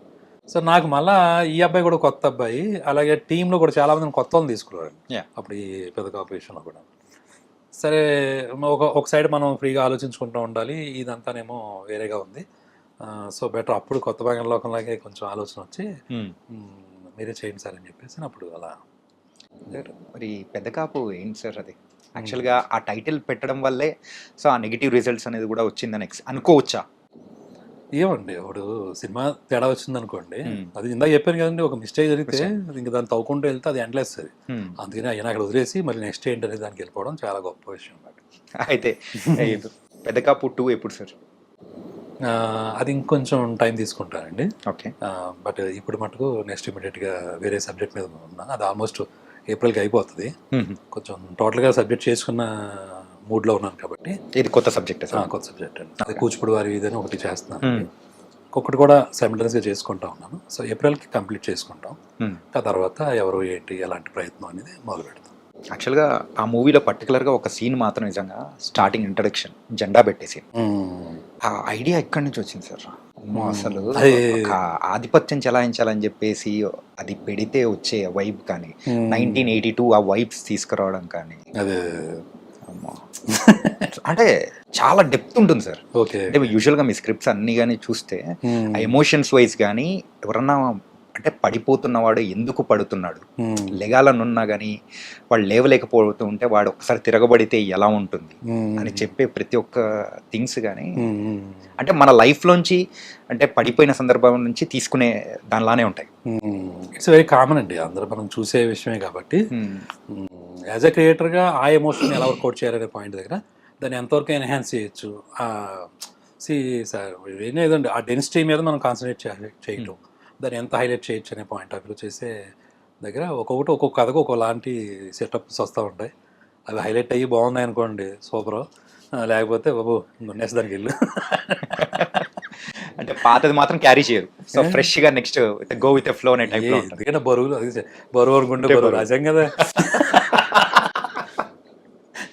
సో నాకు మళ్ళీ ఈ అబ్బాయి కూడా కొత్త అబ్బాయి, అలాగే టీంలో కూడా చాలా మందిని కొత్త వాళ్ళని తీసుకున్నారండి అప్పుడు ఈ పెద్ద కాంపిటీషన్లో కూడా. సరే, ఒక సైడ్ మనం ఫ్రీగా ఆలోచించుకుంటూ ఉండాలి, ఇదంతానేమో వేరేగా ఉంది. సో బెటర్ అప్పుడు కొత్త బంగాళలోకంలాగే కొంచెం ఆలోచన వచ్చి మీరే చేయండి సార్ అని చెప్పేసి అప్పుడు అలా. మరి పెద్ద కాపు ఏంటి సార్ అది? యాక్చువల్గా ఆ టైటిల్ పెట్టడం వల్లే సో ఆ నెగిటివ్ రిజల్ట్స్ అనేది కూడా వచ్చిందని అనుకోవచ్చా? ఏమండి ఇప్పుడు సినిమా తేడా వచ్చింది అనుకోండి, అది ఇందాక చెప్పాను కదండి, ఒక మిస్టేక్ జరిగితే అది ఇంకా దాన్ని తవ్వుకుంటూ వెళ్తే అది ఎండ్లెస్ అది. అందుకని ఆయన అక్కడ వదిలేసి మళ్ళీ నెక్స్ట్ ఏంటి అనేది దానికి వెళ్ళిపోవడం చాలా గొప్ప విషయం అన్నమాట. అయితే పెద్ద కాపు 2 ఎప్పుడు సార్? అది ఇంకొంచెం టైం తీసుకుంటానండి. ఓకే. బట్ ఇప్పుడు మటుకు నెక్స్ట్ ఇమీడియట్గా వేరే సబ్జెక్ట్ మీద ఉన్నా. అది ఆల్మోస్ట్ ఏప్రిల్కి అయిపోతుంది. కొంచెం టోటల్గా సబ్జెక్ట్ చేసుకున్న మూడ్లో ఉన్నాను కాబట్టి. ఇది కొత్త సబ్జెక్ట్ సార్? కొత్త సబ్జెక్ట్ అండి. అది కూచిపూడి వారి ఇదని ఒకటి చేస్తున్నాను, ఒక్కటి కూడా సైమల్టేనియస్గా చేసుకుంటా ఉన్నాను. సో ఏప్రిల్కి కంప్లీట్ చేసుకుంటాం. ఆ తర్వాత ఎవరు ఏంటి ఎలాంటి ప్రయత్నం అనేది మొదలు పెడతాం. యాక్చువల్గా ఆ మూవీలో పర్టికులర్గా ఒక సీన్ మాత్రం నిజంగా స్టార్టింగ్ ఇంట్రడక్షన్ జెండా పెట్టేసి ఆ ఐడియా ఎక్కడి నుంచి వచ్చింది సార్? అసలు ఒక ఆధిపత్యం చెలాయించాలని చెప్పేసి అది పెడితే వచ్చే వైబ్ కానీ 1982 ఆ వైబ్స్ తీసుకురావడం కానీ అదే అంటే చాలా డెప్త్ ఉంటుంది సార్. ఓకే. అంటే యూజువల్గా మీ స్క్రిప్ట్స్ అన్ని కానీ చూస్తే ఆ ఎమోషన్స్ వైజ్ కానీ ఎవరన్నా అంటే పడిపోతున్నవాడు ఎందుకు పడుతున్నాడు, లెగాలనున్నా కానీ వాడు లేవలేకపోతూ ఉంటే వాడు ఒకసారి తిరగబడితే ఎలా ఉంటుంది అని చెప్పే ప్రతి ఒక్క థింగ్స్ కానీ అంటే మన లైఫ్లోంచి అంటే పడిపోయిన సందర్భం నుంచి తీసుకునే దానిలానే ఉంటాయి. ఇట్స్ వెరీ కామన్ అండి, అందరూ మనం చూసే విషయమే కాబట్టి యాజ్ ఎ క్రియేటర్గా ఆ ఎమోషన్ ఎలా వర్కౌట్ చేయాలనే పాయింట్ దగ్గర దాన్ని ఎంతవరకు ఎన్హాన్స్ చేయొచ్చు. సార్ ఏదండి ఆ డెన్సిటీ మీద మనం కాన్సన్ట్రేట్ చేయటం, దాన్ని ఎంత హైలైట్ చేయొచ్చు అనే పాయింట్ ఆఫ్ వ్యూ చేసే దగ్గర ఒక్కొక్క కథకు ఒకలాంటి సెటప్స్ వస్తూ ఉంటాయి. అవి హైలైట్ అయ్యి బాగున్నాయి అనుకోండి సూపర్, లేకపోతే బాబు నెక్స్ట్ దానికి వెళ్ళు అంటే పాతది మాత్రం క్యారీ చేయరు. సో ఫ్రెష్ గా నెక్స్ట్ గో విత్ ఫ్లో అనే టైప్ లో ఉంటుంది. ఎందుకంటే బరువులు అది బరువు అనుకుంటే బరువు రాసాం కదా,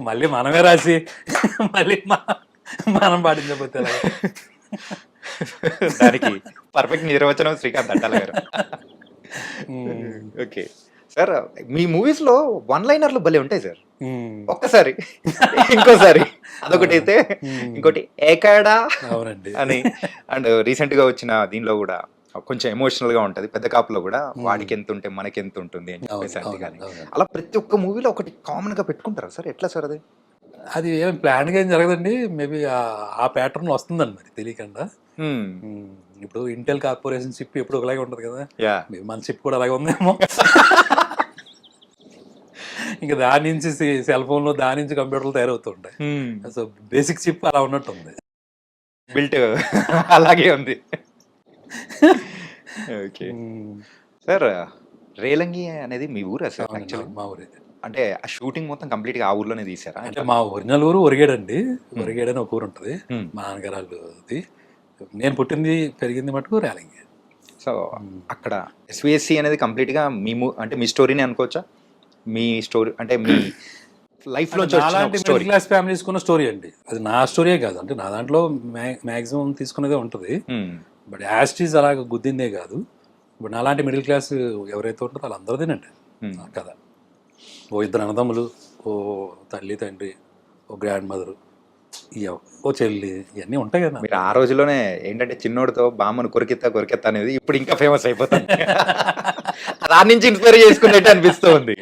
మళ్ళీ మనమే రాసి మళ్ళీ మనం పాటించకపోతే దానికి పర్ఫెక్ట్ నిర్వచనం శ్రీకాంత్ అట్టాల గారు. ఓకే సార్, మీ మూవీస్ లో వన్ లైనర్లు భలే ఉంటాయి సార్. ఒక్కసారి ఇంకోసారి అదొకటి అయితే ఇంకోటి ఏకాడా అవునండి అని. అండ్ రీసెంట్ గా వచ్చిన దీనిలో కూడా కొంచెం ఎమోషనల్ గా ఉంటది, పెద్ద కాపులో కూడా వాడికి ఎంత ఉంటే మనకి ఎంత ఉంటుంది అని చెప్పేసి కానీ అలా ప్రతి ఒక్క మూవీలో ఒకటి కామన్ గా పెట్టుకుంటారా సార్? ఎట్లా సార్ అది? అది ఏం ప్లాన్ గా ఏం జరగదండి, మేబీ ఆ ప్యాటర్న్ వస్తుందండి మరి తెలియకుండా. ఇప్పుడు ఇంటెల్ కార్పొరేషన్ చిప్ ఎప్పుడు ఒకలాగే ఉంటది కదా, మన చిప్ కూడా అలాగే ఉందేమో. ఇంకా దాని నుంచి సెల్ ఫోన్ లో దాని నుంచి కంప్యూటర్లు తయారవుతుంటాయి. సో బేసిక్ చిప్ అలా ఉన్నట్టు ఉంది, బిల్ట్ అలాగే ఉంది. ఓకే సార్, రేలంగి అనేది మీ ఊరా సార్? యాక్చువల్లీ మా ఊరే. అంటే ఆ షూటింగ్ మొత్తం కంప్లీట్ గా ఆ ఊర్లోనే తీసారా? అంటే మా ఒరిజినల్ ఊరు ఒరిగేడండి, ఒరిగేడని ఒక ఊరు ఉంటుంది మా నాన్నగారాలది. నేను పుట్టింది పెరిగింది మటుకు రేలంగి. సో అక్కడ ఎస్విఎస్సి అనేది కంప్లీట్ గా మీ అంటే మీ స్టోరీని అనుకోవచ్చా? మీ స్టోరీ అంటే మీ లైఫ్ లో మిడిల్ క్లాస్ ఫ్యామిలీస్ కున్న స్టోరీ అండి. అది నా స్టోరీయే కాదు, అంటే నా దాంట్లో మ్యాక్సిమం తీసుకునేదే ఉంటుంది. బట్ యాస్టీజ్ అలాగ గుద్దిందే కాదు. ఇప్పుడు నాలాంటి మిడిల్ క్లాస్ ఎవరైతే ఉంటారో వాళ్ళందరిదేనండి కదా. ఓ ఇద్దరు అన్నదమ్ములు, ఓ తల్లి తండ్రి, ఓ గ్రాండ్ మదరు, ఓ చెల్లి, ఇవన్నీ ఉంటాయి కదా. మీరు ఆ రోజులోనే ఏంటంటే చిన్నోడితో బామ్మను కొరికెత్తా అనేది ఇప్పుడు ఇంకా ఫేమస్ అయిపోతుంది. దాని నుంచి ఇన్స్పైర్ చేసుకున్నట్టు అనిపిస్తూ ఉంది.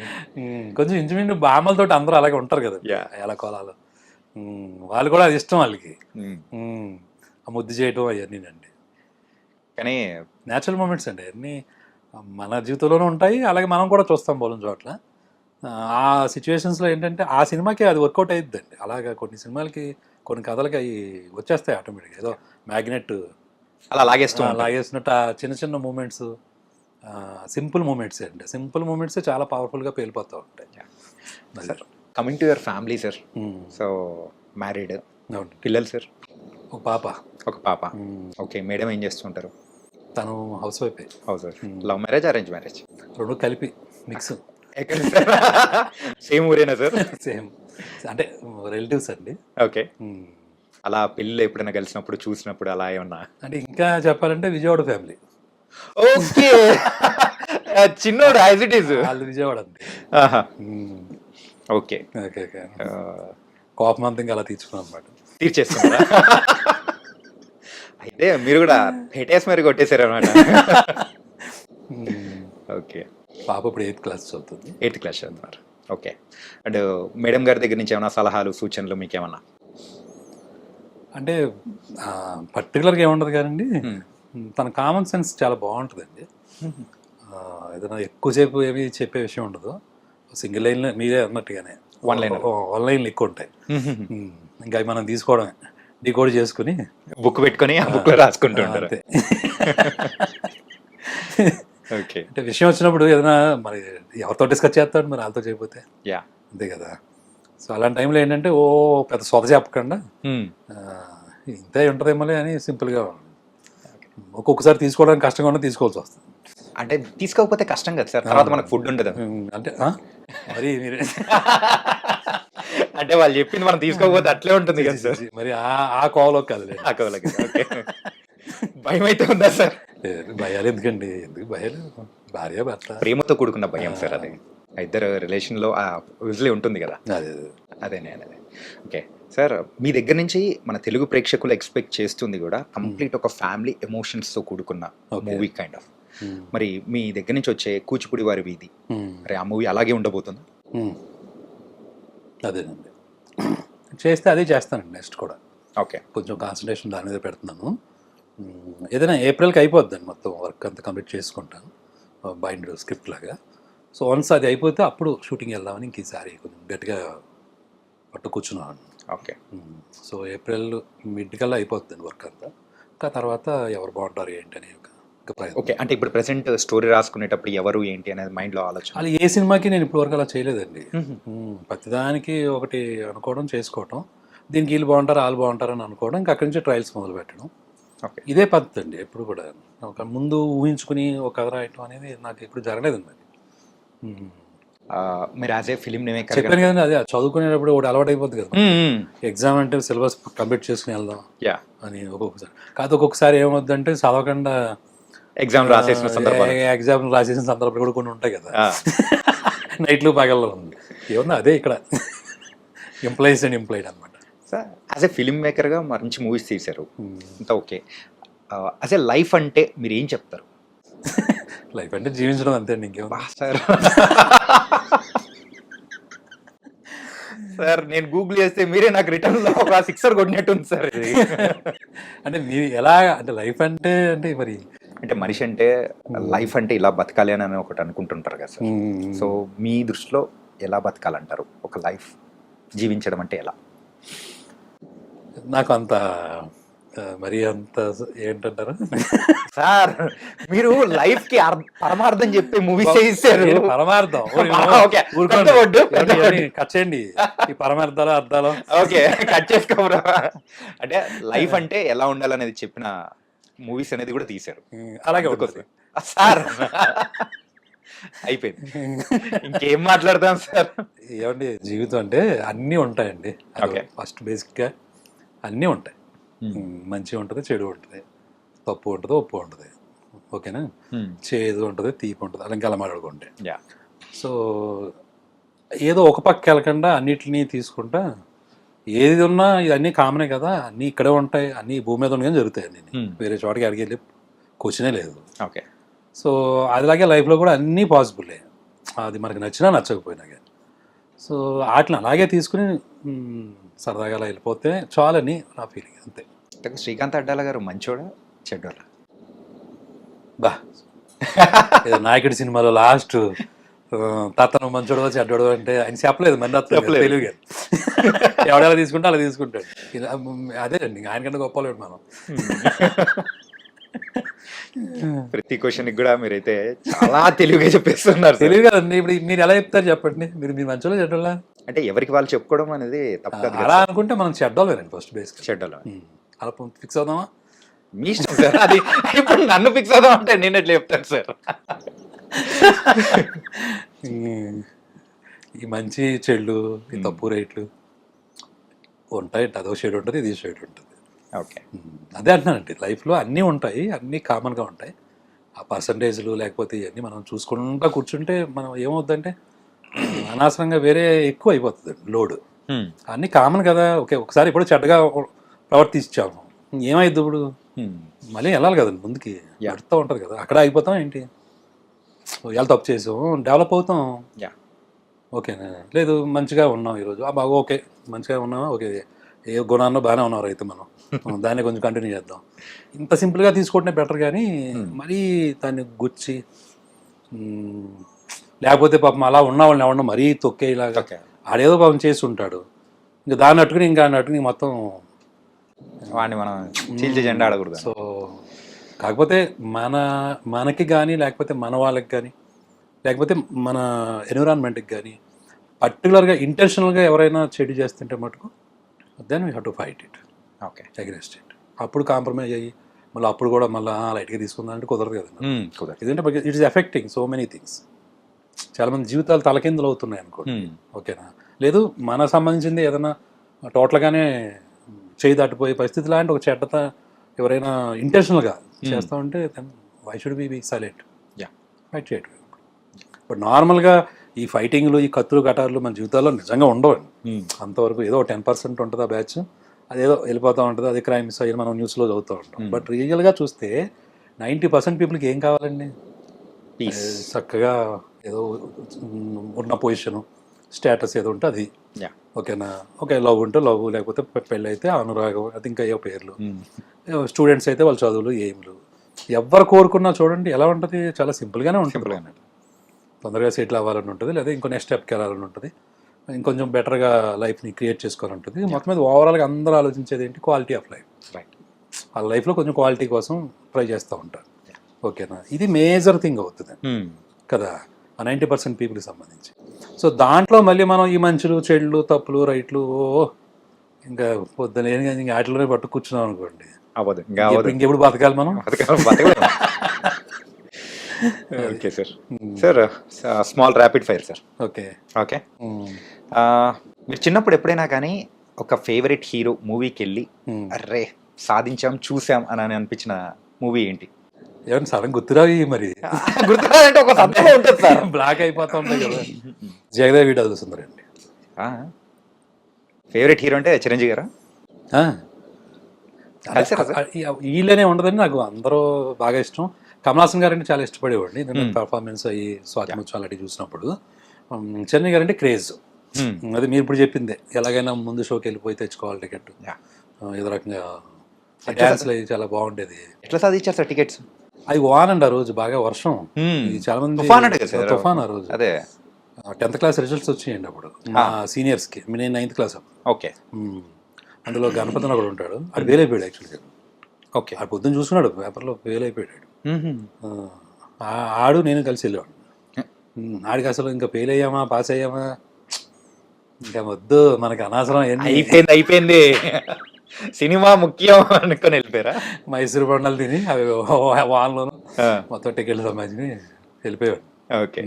కొంచెం ఇంచుమించు బామ్మలతో అందరూ అలాగే ఉంటారు కదా, ఎలా కోలాలు. వాళ్ళు కూడా అది ఇష్టం వాళ్ళకి, ఆ ముద్దు చేయటం అవన్నీ అండి. కానీ న్యాచురల్ మూమెంట్స్ అండి అన్నీ మన జీవితంలోనే ఉంటాయి, అలాగే మనం కూడా చూస్తాం బోలం చోట్ల. ఆ సిచ్యువేషన్స్లో ఏంటంటే ఆ సినిమాకి అది వర్కౌట్ అయ్యిద్దండి. అలాగా కొన్ని సినిమాలకి కొన్ని కథలకి అవి వచ్చేస్తాయి ఆటోమేటిక్గా, ఏదో మ్యాగ్నెట్ అలా లాగేసినట్టు. ఆ చిన్న చిన్న మూమెంట్స్ సింపుల్ మూమెంట్స్ అండి, సింపుల్ మూమెంట్సే చాలా పవర్ఫుల్గా పేలిపోతూ ఉంటాయి. Sir coming to your family sir, so married, పిల్లలు సార్? ఒక పాప. ఓకే, మేడం ఏం చేస్తుంటారు? తను house wife. Love marriage, arrange marriage? రెండు కలిపి మిక్స్. సేమ్ ఊరేనా సార్? సేమ్, అంటే రిలేటివ్స్ అండి. ఓకే, అలా పెళ్ళి ఎప్పుడైనా కలిసినప్పుడు చూసినప్పుడు అలా ఏమన్నా? అంటే ఇంకా చెప్పాలంటే విజయవాడ ఫ్యామిలీ. ఓకే, చిన్నోడు యాజ్ ఇట్ ఈజ్ వాళ్ళు విజయవాడ అండి. ఓకే ఓకే ఓకే, కోపం అంతా ఇంకా అలా తీర్చుకున్నాం అన్నమాట. తీర్చేస్తున్నారా? అయితే మీరు కూడా హెటేస్ మరి కొట్టేశారు అనమాట. ఓకే, పాప ఇప్పుడు 8th క్లాస్ చదువుతుంది. 8th క్లాస్ చదువుతున్నారు. ఓకే, అండ్ మేడం గారి దగ్గర నుంచి ఏమైనా సలహాలు సూచనలు మీకేమన్నా? అంటే పర్టికులర్గా ఏముండదు కానండి, తన కామన్ సెన్స్ చాలా బాగుంటుందండి. ఏదైనా ఎక్కువసేపు ఏమి చెప్పే విషయం ఉండదు. సింగిల్ లైన్లో మీరే అన్నట్టుగానే వన్ లైన్లు ఎక్కువ ఉంటాయి. ఇంకా అవి మనం తీసుకోవడమే, డీకోడ్ చేసుకుని బుక్ పెట్టుకొని ఆ బుక్ లో రాసుకుంటూ ఉంటారు. అంతే. ఓకే. అంటే విషయం వచ్చినప్పుడు ఏదైనా మరి ఎవరితో డిస్కస్ చేస్తాడు, మరి వాళ్ళతో చేయకపోతే యా. అంతే కదా. సో అలాంటి టైంలో ఏంటంటే పెద్ద సొద చెప్పకుండా ఇంతే ఉంటుందేమో అని సింపుల్గా ఒక్కొక్కసారి తీసుకోవడానికి కష్టంగా ఉన్న తీసుకోవాల్సి వస్తుంది. అంటే తీసుకోకపోతే కష్టం కదా సార్, తర్వాత మనకు ఫుడ్ ఉండదు. అంటే మరి మీరు అంటే వాళ్ళు చెప్పింది మనం తీసుకోకపోతే అట్లే ఉంటుంది కదా సార్. మరి ఆ కోవలో కాదు. భయం అయితే ఉందా సార్? భయాలు ఎందుకండి, ఎందుకు భయాలు? భార్య భర్త ప్రేమతో కూడుకున్న భయం సార్ అది. ఇద్దరు రిలేషన్ లో యూజువల్లీ ఉంటుంది కదా. అదే. ఓకే సార్, మీ దగ్గర నుంచి మన తెలుగు ప్రేక్షకులు ఎక్స్పెక్ట్ చేస్తుంది కూడా కంప్లీట్ ఒక ఫ్యామిలీ ఎమోషన్స్ తో కూడుకున్న మూవీ కైండ్ ఆఫ్. మరి మీ దగ్గర నుంచి వచ్చే కూచిపూడి వారి వీధి, మరి ఆ మూవీ అలాగే ఉండబోతుందా? అదేనండి, చేస్తే అదే చేస్తానండి నెక్స్ట్ కూడా. ఓకే. కొంచెం కాన్సన్ట్రేషన్ దాని మీద పెడుతున్నాను. ఏదైనా ఏప్రిల్కి అయిపోద్దండి మొత్తం వర్క్ అంతా కంప్లీట్ చేసుకుంటాను, బైండ్ స్క్రిప్ట్ లాగా. సో వన్స్ అది అయిపోతే అప్పుడు షూటింగ్ వెళ్దామని ఇంక ఈసారి కొంచెం గట్టిగా పట్టు కూర్చున్నాను. ఓకే. సో ఏప్రిల్ మిడ్ కల్లా అయిపోతుందండి వర్క్ అంతా. ఇంకా తర్వాత ఎవరు బాగుంటారు ఏంటి అని ఓకే. అంటే ఇప్పుడు ప్రెసెంట్ స్టోరీ రాసుకునేటప్పుడు ఎవరు ఏంటి అనేది మైండ్లో ఆలోచన? అలా ఏ సినిమాకి నేను ఇప్పటివరకు అలా చేయలేదండి. ప్రతిదానికి ఒకటి అనుకోవడం, చేసుకోవటం, దీనికి వీళ్ళు బాగుంటారు వాళ్ళు బాగుంటారు అని అనుకోవడం, ఇంకా అక్కడి నుంచి ట్రయల్స్ మొదలు పెట్టడం. ఇదే పద్ధతి అండి ఎప్పుడు కూడా. ఒక ముందు ఊహించుకుని ఒక కథ రాయటం అనేది నాకు ఎప్పుడు జరగలేదండి. మీరు యాజ్ ఏ ఫిలిం చెప్పాను కదండి, అదే చదువుకునేటప్పుడు ఒకటి అలవాటు అయిపోద్ది కదా. ఎగ్జామ్ అంటే సిలబస్ కంప్లీట్ చేసుకుని వెళ్దాం అని ఒక్కొక్కసారి. కాదు ఒక్కొక్కసారి ఏమవుద్దంటే చదవకుండా ఎగ్జామ్ రాసేసిన సందర్భాలు కూడా కొన్ని ఉంటాయి కదా. నైట్లు పగల్లో ఉంది ఏమన్నా. అదే ఇక్కడ ఎంప్లాయీస్ అండ్ ఎంప్లాయిడ్ అనమాట. సార్ యాజ్ ఏ ఫిలిం మేకర్గా మంచి మూవీస్ తీశారు, అంతా ఓకే. యాజ్ ఏ లైఫ్ అంటే మీరు ఏం చెప్తారు? లైఫ్ అంటే జీవించడం అంతే అండి, ఇంకేం సార్. సార్ నేను గూగుల్ చేస్తే మీరే నాకు రిటర్న్ లో ఒక సిక్సర్ కొట్టినట్టుంది సార్. అంటే మీరు ఎలా అంటే లైఫ్ అంటే అంటే మరి అంటే మనిషి అంటే లైఫ్ అంటే ఇలా బతకాలి అని ఒకటి అనుకుంటుంటారు కదా సార్. సో మీ దృష్టిలో ఎలా బతకాలంటారు? ఒక లైఫ్ జీవించడం అంటే ఎలా? నాకు అంత మరి అంత ఏంటంటారు సార్, మీరు లైఫ్ కి పరమార్థం చెప్పే మూవీస్ చేశారు. పరమార్థం కట్ చేయండి ఈ పరమార్థాలు అర్థాలు. ఓకే, కట్ చేసుకోరా. అంటే లైఫ్ అంటే ఎలా ఉండాలనేది చెప్పిన మూవీస్ అనేది కూడా తీశారు. అలాగే ఉంటుంది సార్. అయిపోయింది, ఇంకేం మాట్లాడతాం సార్. ఏమండి, జీవితం అంటే అన్నీ ఉంటాయండి. ఫస్ట్ బేసిక్గా అన్నీ ఉంటాయి. మంచి ఉంటుంది, చెడు ఉంటుంది, తప్పు ఉంటుంది, ఒప్పు ఉంటుంది, ఓకేనా. చేదు ఉంటుంది, తీపి ఉంటుంది, అలా ఇంకా అలా మాట్లాడుకుంటే. సో ఏదో ఒక పక్క వెళ్ళకుండా అన్నిటినీ తీసుకుంటా, ఏది ఉన్నా ఇవన్నీ కామనే కదా, అన్నీ ఇక్కడే ఉంటాయి, అన్నీ భూమి మీద ఉండగానే జరుగుతాయి, అన్నీ వేరే చోటకి అడిగి వెళ్ళి క్వశ్చనే లేదు. ఓకే. సో అదిలాగే లైఫ్లో కూడా అన్నీ పాసిబులే, అది మనకి నచ్చినా నచ్చకపోయినా కానీ. సో వాటిని అలాగే తీసుకుని సరదాగా అలా వెళ్ళిపోతే చాలని నా ఫీలింగ్, అంతే. శ్రీకాంత్ అడ్డాల గారు మంచోడా చెడ్డోడా? బా ఏదో నాయకుడి సినిమాలో లాస్ట్ తాతను మంచోడు చెడ్డోడు అంటే ఆయన చెప్పలేదు, మన తెలుగు ఎవడెలా తీసుకుంటే అలా తీసుకుంటాడు. అదే అండి, ఆయనకంటే గొప్పలేడు మనం. ప్రతి క్వశ్చన్ కూడా మీరైతే చాలా తెలుగుగా చెప్పేస్తున్నారు. తెలుగు కదండి. ఇప్పుడు మీరు ఎలా చెప్తారు చెప్పండి, మీరు మీ మంచోళ్ళ చెడ్డోళ్ళ అంటే ఎవరికి వాళ్ళు చెప్పుకోవడం అనేది తప్పదు. అలా అనుకుంటే మనం చెడ్డోళ్ళేనండి ఫస్ట్ బేస్. చెడ్డోళ్ళ అలా ఫిక్స్ అవుదామా? మీ ఇష్టం సార్. అది ఇప్పుడు నన్ను ఫిక్స్ అవుదాం అంటే నేను ఎట్లా చెప్తాను సార్? ఈ మంచి చెళ్ళు, ఈ తప్పు రేట్లు ఉంటాయి. అదో షేడ్ ఉంటుంది, ఇది షేడ్ ఉంటుంది. ఓకే, అదే అంటున్నానండి, లైఫ్లో అన్నీ ఉంటాయి, అన్నీ కామన్గా ఉంటాయి. ఆ పర్సంటేజ్లు లేకపోతే ఇవన్నీ మనం చూసుకుంటూ కూర్చుంటే మనం ఏమవుద్దంటే అనవసరంగా వేరే ఎక్కువ అయిపోతుంది లోడ్. అన్నీ కామన్ కదా. ఓకే, ఒకసారి ఇప్పుడు చెడ్డగా ప్రవర్తించాము, ఏమైద్ది ఇప్పుడు? మళ్ళీ వెళ్ళాలి కదండి ముందుకి, ఎడుతూ ఉంటుంది కదా. అక్కడ ఆగిపోతాం ఏంటి? ఎలా తప్పు చేసాం, డెవలప్ అవుతాం. ఓకేనా? లేదు మంచిగా ఉన్నాం ఈరోజు, బాగా ఓకే మంచిగా ఉన్నామా, ఓకే ఏ గుణాన్నో బాగానే ఉన్నారు అయితే మనం దాన్ని కొంచెం కంటిన్యూ చేద్దాం. ఇంత సింపుల్గా తీసుకోవటమే బెటర్ కానీ మరీ దాన్ని గుచ్చి లేకపోతే పాపం అలా ఉన్న వాళ్ళని ఎవరన్నా మరీ తొక్కేలాగా ఆడేదో పాపం చేసి ఉంటాడు, ఇంకా దాన్ని అట్టుకుని ఇంకా అట్టుకుని మొత్తం వాడిని మనం చీల్చి జెండా ఆడకూడదు. సో కాకపోతే మనకి కానీ లేకపోతే మన వాళ్ళకి కానీ లేకపోతే మన ఎన్విరాన్మెంట్కి కానీ పర్టికులర్గా ఇంటెన్షనల్గా ఎవరైనా చెడు చేస్తుంటే మటుకు then we have to fight it, okay, address it. అప్పుడు కాంప్రమైజ్ అయ్యి మళ్ళీ అప్పుడు కూడా మళ్ళీ లైట్గా తీసుకుందామంటే కుదరదు కదండి. కుదరదు. ఎందుకంటే it is affecting so many things. చాలామంది జీవితాలు తలకిందులు అవుతున్నాయి అనుకోండి, ఓకేనా. లేదు మనకు సంబంధించింది ఏదైనా టోటల్గానే చేయి దాటిపోయే పరిస్థితి లాంటి ఒక చెడ్డత ఎవరైనా ఇంటెన్షనల్గా చేస్తూ ఉంటే then why should be silent, fight చేయటం. బట్ నార్మల్గా ఈ ఫైటింగ్లు ఈ కత్తులు కటార్లు మన జీవితాల్లో నిజంగా ఉండవు. అంతవరకు ఏదో 10% ఉంటుంది ఆ బ్యాచ్, అదేదో వెళ్ళిపోతూ ఉంటుంది, అది క్రైమ్స్ అయ్యి మనం న్యూస్లో చదువుతూ ఉంటాం. బట్ రియల్గా చూస్తే 90% పీపుల్కి ఏం కావాలండి? చక్కగా ఏదో ఉన్న పొజిషను స్టేటస్ ఏదో ఉంటే అది, ఓకేనా. ఓకే, లవ్ ఉంటే లవ్, లేకపోతే పెళ్ళి అయితే అనురాగం, అది ఇంకా ఏ పేర్లు. స్టూడెంట్స్ అయితే వాళ్ళ చదువులు ఎయిమ్లు. ఎవరు కోరుకున్నా చూడండి ఎలా ఉంటుంది, చాలా సింపుల్గానే ఉంటుంది. తొందరగా సెటిల్ అవ్వాలని ఉంటుంది, లేదా ఇంకో నెక్స్ట్ స్టెప్కి వెళ్ళాలని ఉంటుంది, ఇంకొంచెం బెటర్గా లైఫ్ని క్రియేట్ చేసుకోవాలని ఉంటుంది. మొత్తం మీద ఓవరాల్గా అందరూ ఆలోచించేది ఏంటి? Quality of life. వాళ్ళ లైఫ్లో కొంచెం క్వాలిటీ కోసం ట్రై చేస్తూ ఉంటారు, ఓకేనా. ఇది మేజర్ థింగ్ అవుతుంది కదా ఆ 90% పీపుల్కి సంబంధించి. సో దాంట్లో మళ్ళీ మనం ఈ మంచులు చెడులు తప్పులు రైట్లు ఇంకా పొద్దున ఇంకా వాటిలోనే పట్టు కూర్చున్నాం అనుకోండి, ఇంకెప్పుడు బతకాలి మనం? Okay sir. Sir small rapid fire sir. Okay okay. మీరు చిన్నప్పుడు ఎప్పుడైనా కానీ ఒక ఫేవరెట్ హీరో మూవీకి వెళ్ళి అర్రే సాధించాం చూసాం అని అనిపించిన మూవీ ఏంటి? ఏమన్నా సడన్ గుర్తురావి మరి? గుర్తురాదంటే ఒక సందర్భం ఉంటుంది సార్, బ్లాక్ అయిపోతా ఉంటాయి కదా. జగదేవ్ వీడాల్సి వస్తుంది అండి. ఫేవరెట్ హీరో అంటే చిరంజీవి గారా? వీళ్ళనే ఉండదని నాకు అందరూ బాగా ఇష్టం. కమల్ హాసన్ గారు అంటే చాలా ఇష్టపడేవాడిని, నేను పర్ఫార్మెన్స్ అయ్యి స్వాతిముత్యం అలాంటివి చూసినప్పుడు. చిరంజీవి గారు అంటే క్రేజ్. అది మీరు ఇప్పుడు చెప్పిందే, ఎలాగైనా ముందు షోకి వెళ్ళిపోయి తెచ్చుకోవాలి టికెట్, ఏదో రకంగా డ్యాన్స్లు అవి చాలా బాగుండేది. ఎట్లా సాధించారు సార్ టికెట్స్? అవి వానండి ఆ రోజు, బాగా వర్షం, చాలా మంది తుఫాన్ ఆ రోజు. అదే 10th క్లాస్ రిజల్ట్స్ వచ్చాయండి అప్పుడు మా సీనియర్స్కి. నేను 9th క్లాస్ అప్పుడు. ఓకే. అందులో గణపతి ఒకడు ఉంటాడు, అది ఫెయిల్ అయిపోయాడు యాక్చువల్గా. ఓకే. ఆడు పొద్దున్న చూసుకున్నాడు పేపర్లో ఫెయిల్ అయిపోయాడు. ఆడు నేను కలిసి వెళ్ళేవాడు. ఆడికి అసలు ఇంకా ఫెయిల్ అయ్యామా పాస్ అయ్యామా ఇంకా వద్దు మనకి అనవసరం, అయిపోయింది సినిమా ముఖ్యం అనుకొని వెళ్ళిపోయారా? మైసూరు బండలు తిని అవి వాన్లోను మొత్తం టికెట్లు సంబంధించి వెళ్ళిపోయాడు. ఓకే.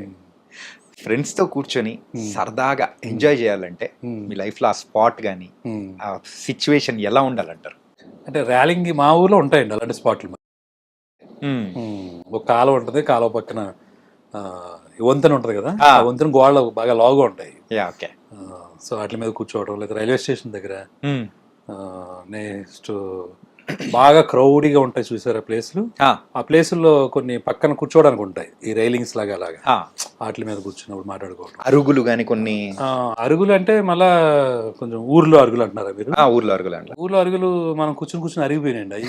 ఫ్రెండ్స్తో కూర్చొని సరదాగా ఎంజాయ్ చేయాలంటే మీ లైఫ్లో ఆ స్పాట్ కానీ ఆ సిచ్యువేషన్ ఎలా ఉండాలంటారు? అంటే ర్యాలింగ్ మా ఊర్లో ఉంటాయండి అలాంటి స్పాట్లు. ఒక కాలువ ఉంటుంది, కాలువ పక్కన వంతెన ఉంటుంది కదా, ఆ వంతెన గోడలు బాగా లావుగా ఉంటాయి. ఓకే. సో వాటి మీద కూర్చోవడం, లేదా రైల్వే స్టేషన్ దగ్గర నెక్స్ట్ బాగా క్రౌడీగా ఉంటాయి చూసారా ప్లేసులు, ఆ ప్లేసుల్లో కొన్ని పక్కన కూర్చోవడానికి ఉంటాయి ఈ రైలింగ్స్ లాగా అలాగా, వాటి మీద కూర్చున్నప్పుడు మాట్లాడుకోవడం. అరుగులు కానీ కొన్ని అరుగులు అంటే మళ్ళా కొంచెం ఊర్లో అరుగులు అంటున్నారా మీరు? ఊర్లో అరుగులు అంటే ఊర్లో అరుగులు మనం కూర్చుని అరిగిపోయినాయండి అవి.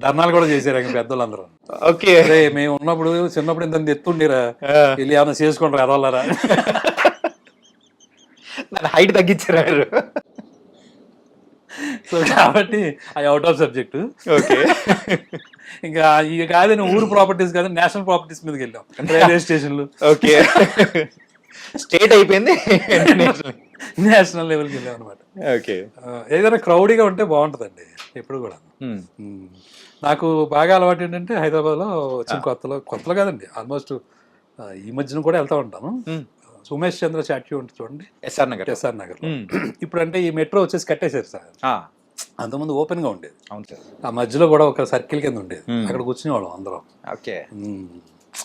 ధర్నాలు కూడా చేశారు ఇంకా పెద్దోళ్ళందరూ. ఓకే. అదే మేము ఉన్నప్పుడు చిన్నప్పుడు ఇంత ఎత్తుండిరా, వెళ్ళి ఏమైనా చేసుకుంటారు కదవాళ్ళరా, హైట్ తగ్గించారు. సో కాబట్టి అది అవుట్ ఆఫ్ సబ్జెక్టు. ఓకే. ఇంకా ఇక కాదు ఊరు ప్రాపర్టీస్ కాదు, నేషనల్ ప్రాపర్టీస్ మీదకి వెళ్ళాం, రైల్వే స్టేషన్లు. ఓకే. స్టేట్ అయిపోయింది, నేషనల్ లెవెల్కి వెళ్ళాం అనమాట. ఓకే. ఏదైనా క్రౌడీగా ఉంటే బాగుంటుందండి ఎప్పుడు కూడా. నాకు బాగా అలవాటు ఏంటంటే హైదరాబాద్లో వచ్చిన కొత్తలో కాదండి, ఆల్మోస్ట్ ఈ మధ్యన కూడా వెళ్తూ ఉంటాను. ఉమేష్ చంద్ర చాట్యూ ఉంటుంది చూడండి, ఎస్ఆర్ నగర్లో. ఇప్పుడు అంటే ఈ మెట్రో వచ్చేసి కట్టేశారు సార్, అంతకుముందు ఓపెన్ గా ఉండేది. అవును సార్. ఆ మధ్యలో కూడా ఒక సర్కిల్ కింద ఉండేది, అక్కడ కూర్చునేవాళ్ళం అందరం. ఓకే.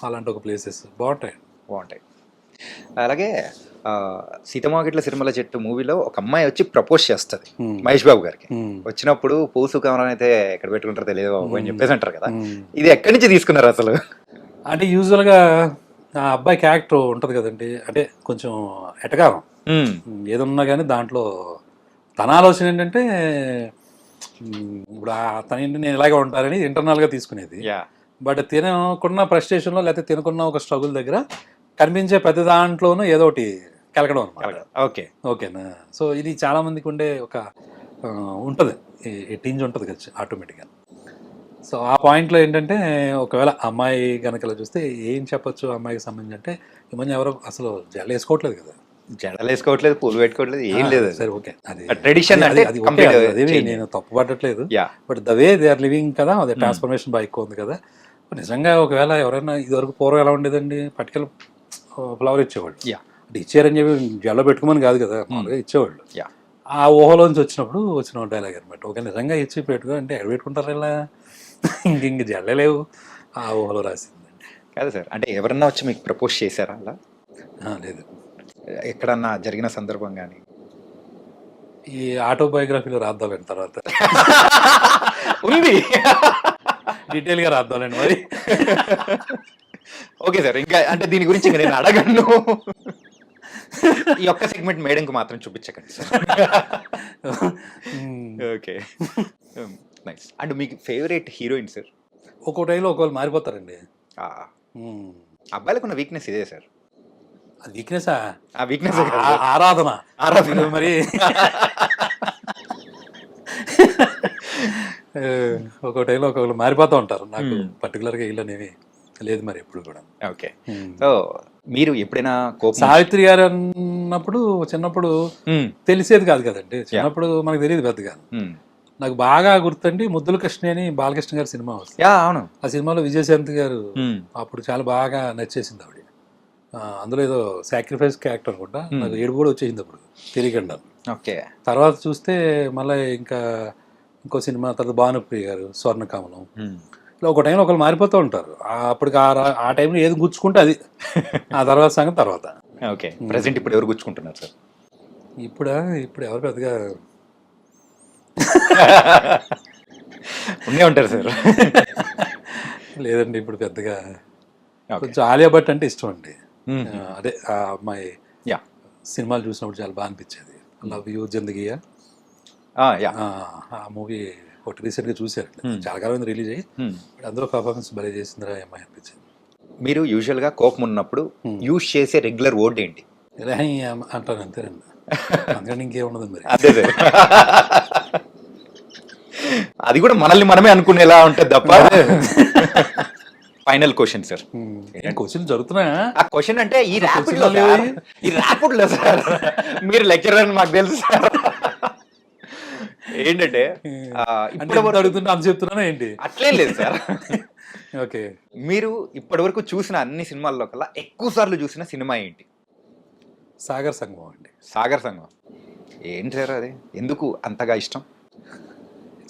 అలాంటి ఒక ప్లేసెస్ బాగుంటాయి. అలాగే సీతమ్మవాకిట్ల సిరిమల్ల చెట్టు మూవీలో ఒక అమ్మాయి వచ్చి ప్రపోజ్ చేస్తుంది మహేష్ బాబు గారికి. వచ్చినప్పుడు పూసు కమరం అయితే ఎక్కడ పెట్టుకుంటారో తెలియదు బాబు అని చెప్పేసి అంటారు కదా, ఇది ఎక్కడి నుంచి తీసుకున్నారు అసలు? అంటే యూజువల్గా ఆ అబ్బాయి క్యారెక్టర్ ఉంటుంది కదండి, అంటే కొంచెం ఎటకారం, ఏదన్నా కానీ దాంట్లో తన ఆలోచన ఏంటంటే ఇప్పుడు తన ఇంటి నేను ఇలాగే ఉంటారని ఇంటర్నల్గా తీసుకునేది. బట్ తినకున్న ఫ్రస్ట్రేషన్లో లేకపోతే తినకున్న ఒక స్ట్రగుల్ దగ్గర కనిపించే ప్రతి దాంట్లోనూ ఏదో ఒకటి కలగడం అనమాట. ఓకేనా? సో ఇది చాలా మందికి ఉండే ఒక ఉంటుంది, టింజ్ ఉంటుంది కదా ఆటోమేటిక్గా. సో ఆ పాయింట్లో ఏంటంటే ఒకవేళ అమ్మాయి కనుక ఇలా చూస్తే ఏం చెప్పొచ్చు అమ్మాయికి సంబంధించి అంటే ఈ మధ్య ఎవరో అసలు జడ వేసుకోవట్లేదు కదా, జడలు వేసుకోవట్లేదు, పూలు పెట్టుకోవట్లేదు, ఏం లేదు. సరే ఓకే, అది ట్రెడిషన్ అంటే అదేమి నేను తప్పు పట్టట్లేదు. But the way they are living కదా, అదే ట్రాన్స్ఫర్మేషన్ బాగా ఎక్కువ ఉంది కదా. నిజంగా ఒకవేళ ఎవరైనా ఇదివరకు పూర్వం ఎలా ఉండేదండి, పట్టుకెళ్ళి ఫ్లవర్ ఇచ్చేవాళ్ళు. అంటే ఇచ్చారని చెప్పి జల్లో పెట్టుకోమని కాదు కదా, మామూలుగా ఇచ్చేవాళ్ళు. ఆ ఊహలోంచి వచ్చిన డైలాగ్ అనమాట. ఓకే నిజంగా ఇచ్చి పెట్టుకో అంటే ఎక్కడ పెట్టుకుంటారు ఇలా, ఇంక జల్లే లేవు, ఆ ఊహలో రాసింది. కాదు సార్, అంటే ఎవరన్నా వచ్చి మీకు ప్రపోజ్ చేశారా అలా? లేదు. ఎక్కడన్నా జరిగిన సందర్భం కానీ ఈ ఆటోబయోగ్రఫీలో రాద్దామండి తర్వాత ఉంది, డీటెయిల్గా రాద్దామండి మరి. ఓకే సార్, ఇంకా అంటే దీని గురించి నేను అడగను. ఈ ఒక్క సెగ్మెంట్ మేడంకి మాత్రం చూపించకండి సార్. Okay nice. అండ్ మీకు ఫేవరెట్ హీరోయిన్ సార్? ఒక్కో టైంలో ఒకవేళ మారిపోతారండి. అబ్బాయిలకు ఉన్న వీక్నెస్ ఇదే సార్. అది వీక్నెస్, ఆ వీక్నెస్ ఆరాధన మరి. ఒక్కో టైంలో ఒక్కొక్కరు మారిపోతూ ఉంటారు. నాకు పర్టికులర్గా వీళ్ళనేవి లేదు మరి ఎప్పుడు కూడా. ఓకే, సో మీరు ఎప్పుడైనా సావిత్రి గారు అన్నప్పుడు చిన్నప్పుడు తెలిసేది కాదు కదండి, చిన్నప్పుడు మనకు తెలియదు పెద్దగా. నాకు బాగా గుర్తండి ముద్దుల కృష్ణ అని బాలకృష్ణ గారి సినిమా వస్తుంది. అవును, ఆ సినిమాలో విజయశాంతి గారు అప్పుడు చాలా బాగా నచ్చేసింది ఆవిడ. అందులో ఏదో సాక్రిఫైస్ క్యారెక్టర్ అనుకుంటా, నాకు ఏడుపు కూడా వచ్చేసింది అప్పుడు తెలియకుండా. ఓకే, తర్వాత చూస్తే మళ్ళీ ఇంకో సినిమా తర్వాత భానుప్రియ గారు స్వర్ణకమలం, ఇలా ఒక టైంలో ఒకరు మారిపోతూ ఉంటారు. అప్పటికి ఆ టైంలో ఏది గుచ్చుకుంటే అది, ఆ తర్వాత సంగతి తర్వాత. ఓకే, ప్రెసెంట్ ఇప్పుడు ఎవరు గుచ్చుకుంటున్నారు సార్? ఇప్పుడు ఎవరు పెద్దగా ఉండే ఉంటారు సార్. లేదండి ఇప్పుడు పెద్దగా. కొంచెం ఆలియా భట్ అంటే ఇష్టం అండి. అదే ఆ అమ్మాయి సినిమాలు చూసినప్పుడు చాలా బాగా అనిపించేది. లవ్ యూ జిందగీయా, ఆ మూవీ ఒకటి రీసెంట్గా చూశారు, చాలా కాలం రిలీజ్ అయ్యి. అందులో పర్ఫార్మెన్స్ భలే చేసిందిరా అమ్మాయి అనిపించింది. మీరు యూజువల్గా కోపం ఉన్నప్పుడు యూజ్ చేసే రెగ్యులర్ వర్డ్ ఏంటి? ఇలా అంటాను అంతేనండి, అందుకని ఇంకేముండదు మరి. అదే అది కూడా మనల్ని మనమే అనుకునేలా ఉంటుంది తప్ప. Final question sir. క్వశ్చన్ జరుగుతున్నాయా? ఆ క్వశ్చన్ అంటే ఈ ర్యాపిడ్లో సార్, మీరు లెక్చరర్ అని మాకు తెలుసు సార్. ఏంటంటే ఇప్పుడు అడుగుతున్నా అని చెప్తున్నానా ఏంటి? అట్లేం లేదు సార్. ఓకే, మీరు ఇప్పటి వరకు చూసిన అన్ని సినిమాల్లో కల్లా ఎక్కువ సార్లు చూసిన సినిమా ఏంటి? సాగర్ సంగమం అండి. సాగర్ సంగమం ఏంటి సార్ అది? ఎందుకు అంతగా ఇష్టం?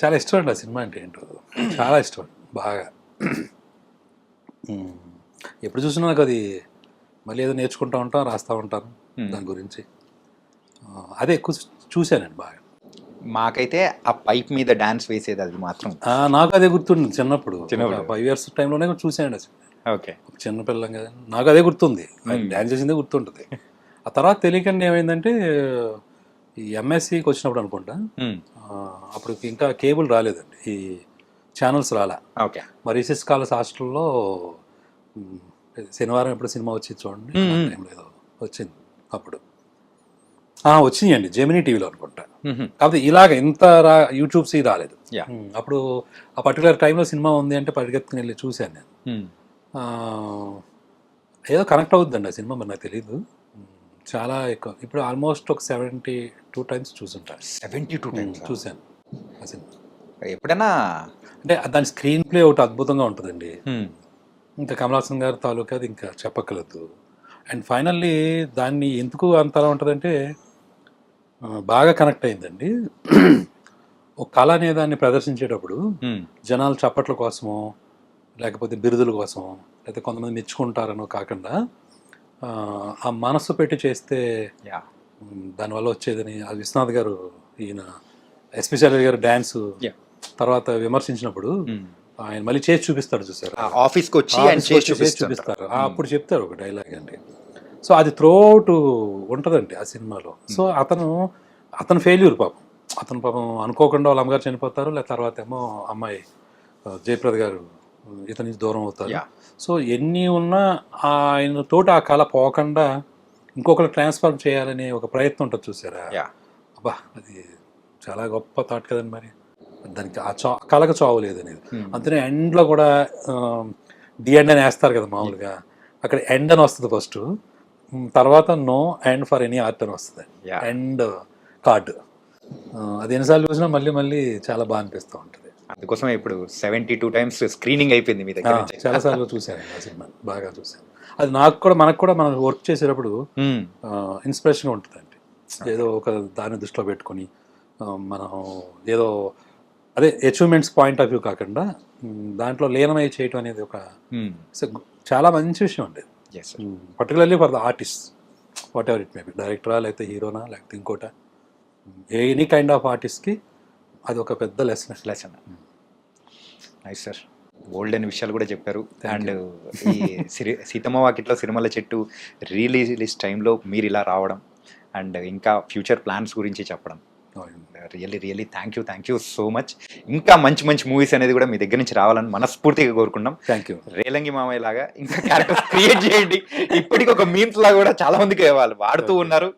చాలా ఇష్టం అండి ఆ సినిమా అంటే ఏంటో, చాలా ఇష్టం బాగా. ఎప్పుడు చూసినా నాకు అది మళ్ళీ ఏదో నేర్చుకుంటూ ఉంటాం, రాస్తూ ఉంటాను దాని గురించి. అదే ఎక్కువ చూశానండి బాగా. మాకైతే ఆ పైప్ మీద డాన్స్ వేసేది అది మాత్రం నాకు అదే గుర్తుంది. చిన్నప్పుడు 5 years టైంలోనే చూసానండి అసలు. ఓకే, చిన్నపిల్లం కదా, నాకు అదే గుర్తుంది, డాన్స్ చేసిందే గుర్తుంటుంది. ఆ తర్వాత తెలియకండి ఏమైందంటే ఈ ఎంఎస్సికి వచ్చినప్పుడు అనుకుంటా, అప్పుడు ఇంకా కేబుల్ రాలేదండి, ఈ ఛానల్స్ రాలే. ఓకే, మరి రిసెస్ కాలేజ్ హాస్టల్లో శనివారం ఎప్పుడు సినిమా వచ్చింది చూడండి, ఏదో వచ్చింది అప్పుడు. వచ్చినాయండి జెమినీ టీవీలో అనుకుంటా. కాకపోతే ఇలాగ ఇంత యూట్యూబ్స్ రాలేదు. అప్పుడు ఆ పర్టికులర్ టైంలో సినిమా ఉంది అంటే పరిగెత్తుకుని వెళ్ళి చూశాను నేను. ఏదో కనెక్ట్ అవుతుందండి ఆ సినిమా, మరి నాకు తెలీదు. చాలా ఎక్కువ, ఇప్పుడు ఆల్మోస్ట్ ఒక 72 times చూసుంటాను. 72 times చూశాను ఆ సినిమా. ఎప్పుడైనా అంటే దాని స్క్రీన్ ప్లే ఒకటి అద్భుతంగా ఉంటుందండి. ఇంకా కమల్ హాసన్ గారి తాలూకా అది ఇంకా చెప్పక్కర్లేదు. అండ్ ఫైనల్లీ దాన్ని ఎందుకు అంతలా ఉంటుందంటే బాగా కనెక్ట్ అయిందండి. ఒక కళ అనే దాన్ని ప్రదర్శించేటప్పుడు జనాలు చప్పట్ల కోసమో లేకపోతే బిరుదుల కోసమో లేకపోతే కొంతమంది మెచ్చుకుంటారనో కాకుండా ఆ మనస్సు పెట్టి చేస్తే దానివల్ల వచ్చేదని ఆ విశ్వనాథ్ గారు, ఈయన ఎస్పెషల్ గారు డ్యాన్స్ తర్వాత విమర్శించినప్పుడు ఆయన మళ్ళీ చేసి చూపిస్తాడు చూసారు, ఆఫీస్కి వచ్చి చూపిస్తారు. అప్పుడు చెప్తారు ఒక డైలాగ్ అండి, సో అది త్రూఅవుట్ ఉంటుందండి ఆ సినిమాలో. సో అతను ఫెయిల్యూర్ పాపం. అతను పాపం అనుకోకుండా వాళ్ళ అమ్మగారు చనిపోతారు, లేదా తర్వాత ఏమో అమ్మాయి జయప్రద గారు ఇతని నుంచి దూరం అవుతారు. Yeah. సో ఎన్ని ఉన్నా ఆయన తోటి ఆ కళ పోకుండా ఇంకొకరు ట్రాన్స్ఫార్మ్ చేయాలనే ఒక ప్రయత్నం ఉంటుంది చూసారా. Yeah. అబ్బా అది చాలా గొప్ప థాట్ కదండి. మరి దానికి కళకు చావు లేదు అనేది. అంతనే ఎండ్లో కూడా ది ఎండ్ అని వేస్తారు కదా మామూలుగా, అక్కడ ఎండ్ అని వస్తుంది ఫస్ట్, తర్వాత no end for any art అని వస్తుంది. Yeah. ఎండ్ కార్డు అది ఎన్నిసార్లు చూసినా మళ్ళీ మళ్ళీ చాలా బాగా అనిపిస్తూ ఉంటుంది. అందుకోసం ఇప్పుడు 72 times స్క్రీనింగ్ అయిపోయింది మీ దగ్గర నుంచి. చాలాసార్లు చూశాను ఆ సినిమా, బాగా చూశాను. అది మనకు కూడా మనం వర్క్ చేసేటప్పుడు ఇన్స్పిరేషన్గా ఉంటుందండి. ఏదో ఒక దాన్ని దృష్టిలో పెట్టుకొని మనం ఏదో అదే అచీవ్మెంట్స్ పాయింట్ ఆఫ్ వ్యూ కాకుండా దాంట్లో లీనమై చేయటం అనేది ఒక చాలా మంచి విషయం అండి. Particularly for the artist, whatever it may be, డైరెక్టరా లేకపోతే హీరోనా లేకపోతే ఇంకోట, ఎనీ కైండ్ ఆఫ్ ఆర్టిస్ట్కి అది ఒక పెద్ద లెసన్. నైస్ సార్, గోల్డెన్ విషయాలు కూడా చెప్పారు. అండ్ ఈ సీతమ్మ వాకిట్లో సిరిమల్ల చెట్టు రిలీజ్ టైంలో మీరు ఇలా రావడం అండ్ ఇంకా ఫ్యూచర్ ప్లాన్స్ గురించి చెప్పడం, really thank you so much. ఇంకా మంచి మూవీస్ అనేది కూడా మీ దగ్గర నుంచి రావాలని మనస్ఫూర్తిగా కోరుకున్నాం. Thank you. రేలంగి మామయ్య లాగా ఇంకా క్యారెక్టర్స్ క్రియేట్ చేయండి. ఇప్పటికి ఒక మీమ్స్ లాగా కూడా చాలా మందికి వాళ్ళు వాడుతూ ఉన్నారు.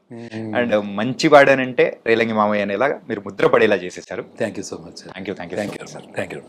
అండ్ మంచి వాడానంటే రేలంగి మామయ్య అనేలాగా మీరు ముద్ర పడేలా చేసేసారు. Thank you so much. Thank you sir. Thank you.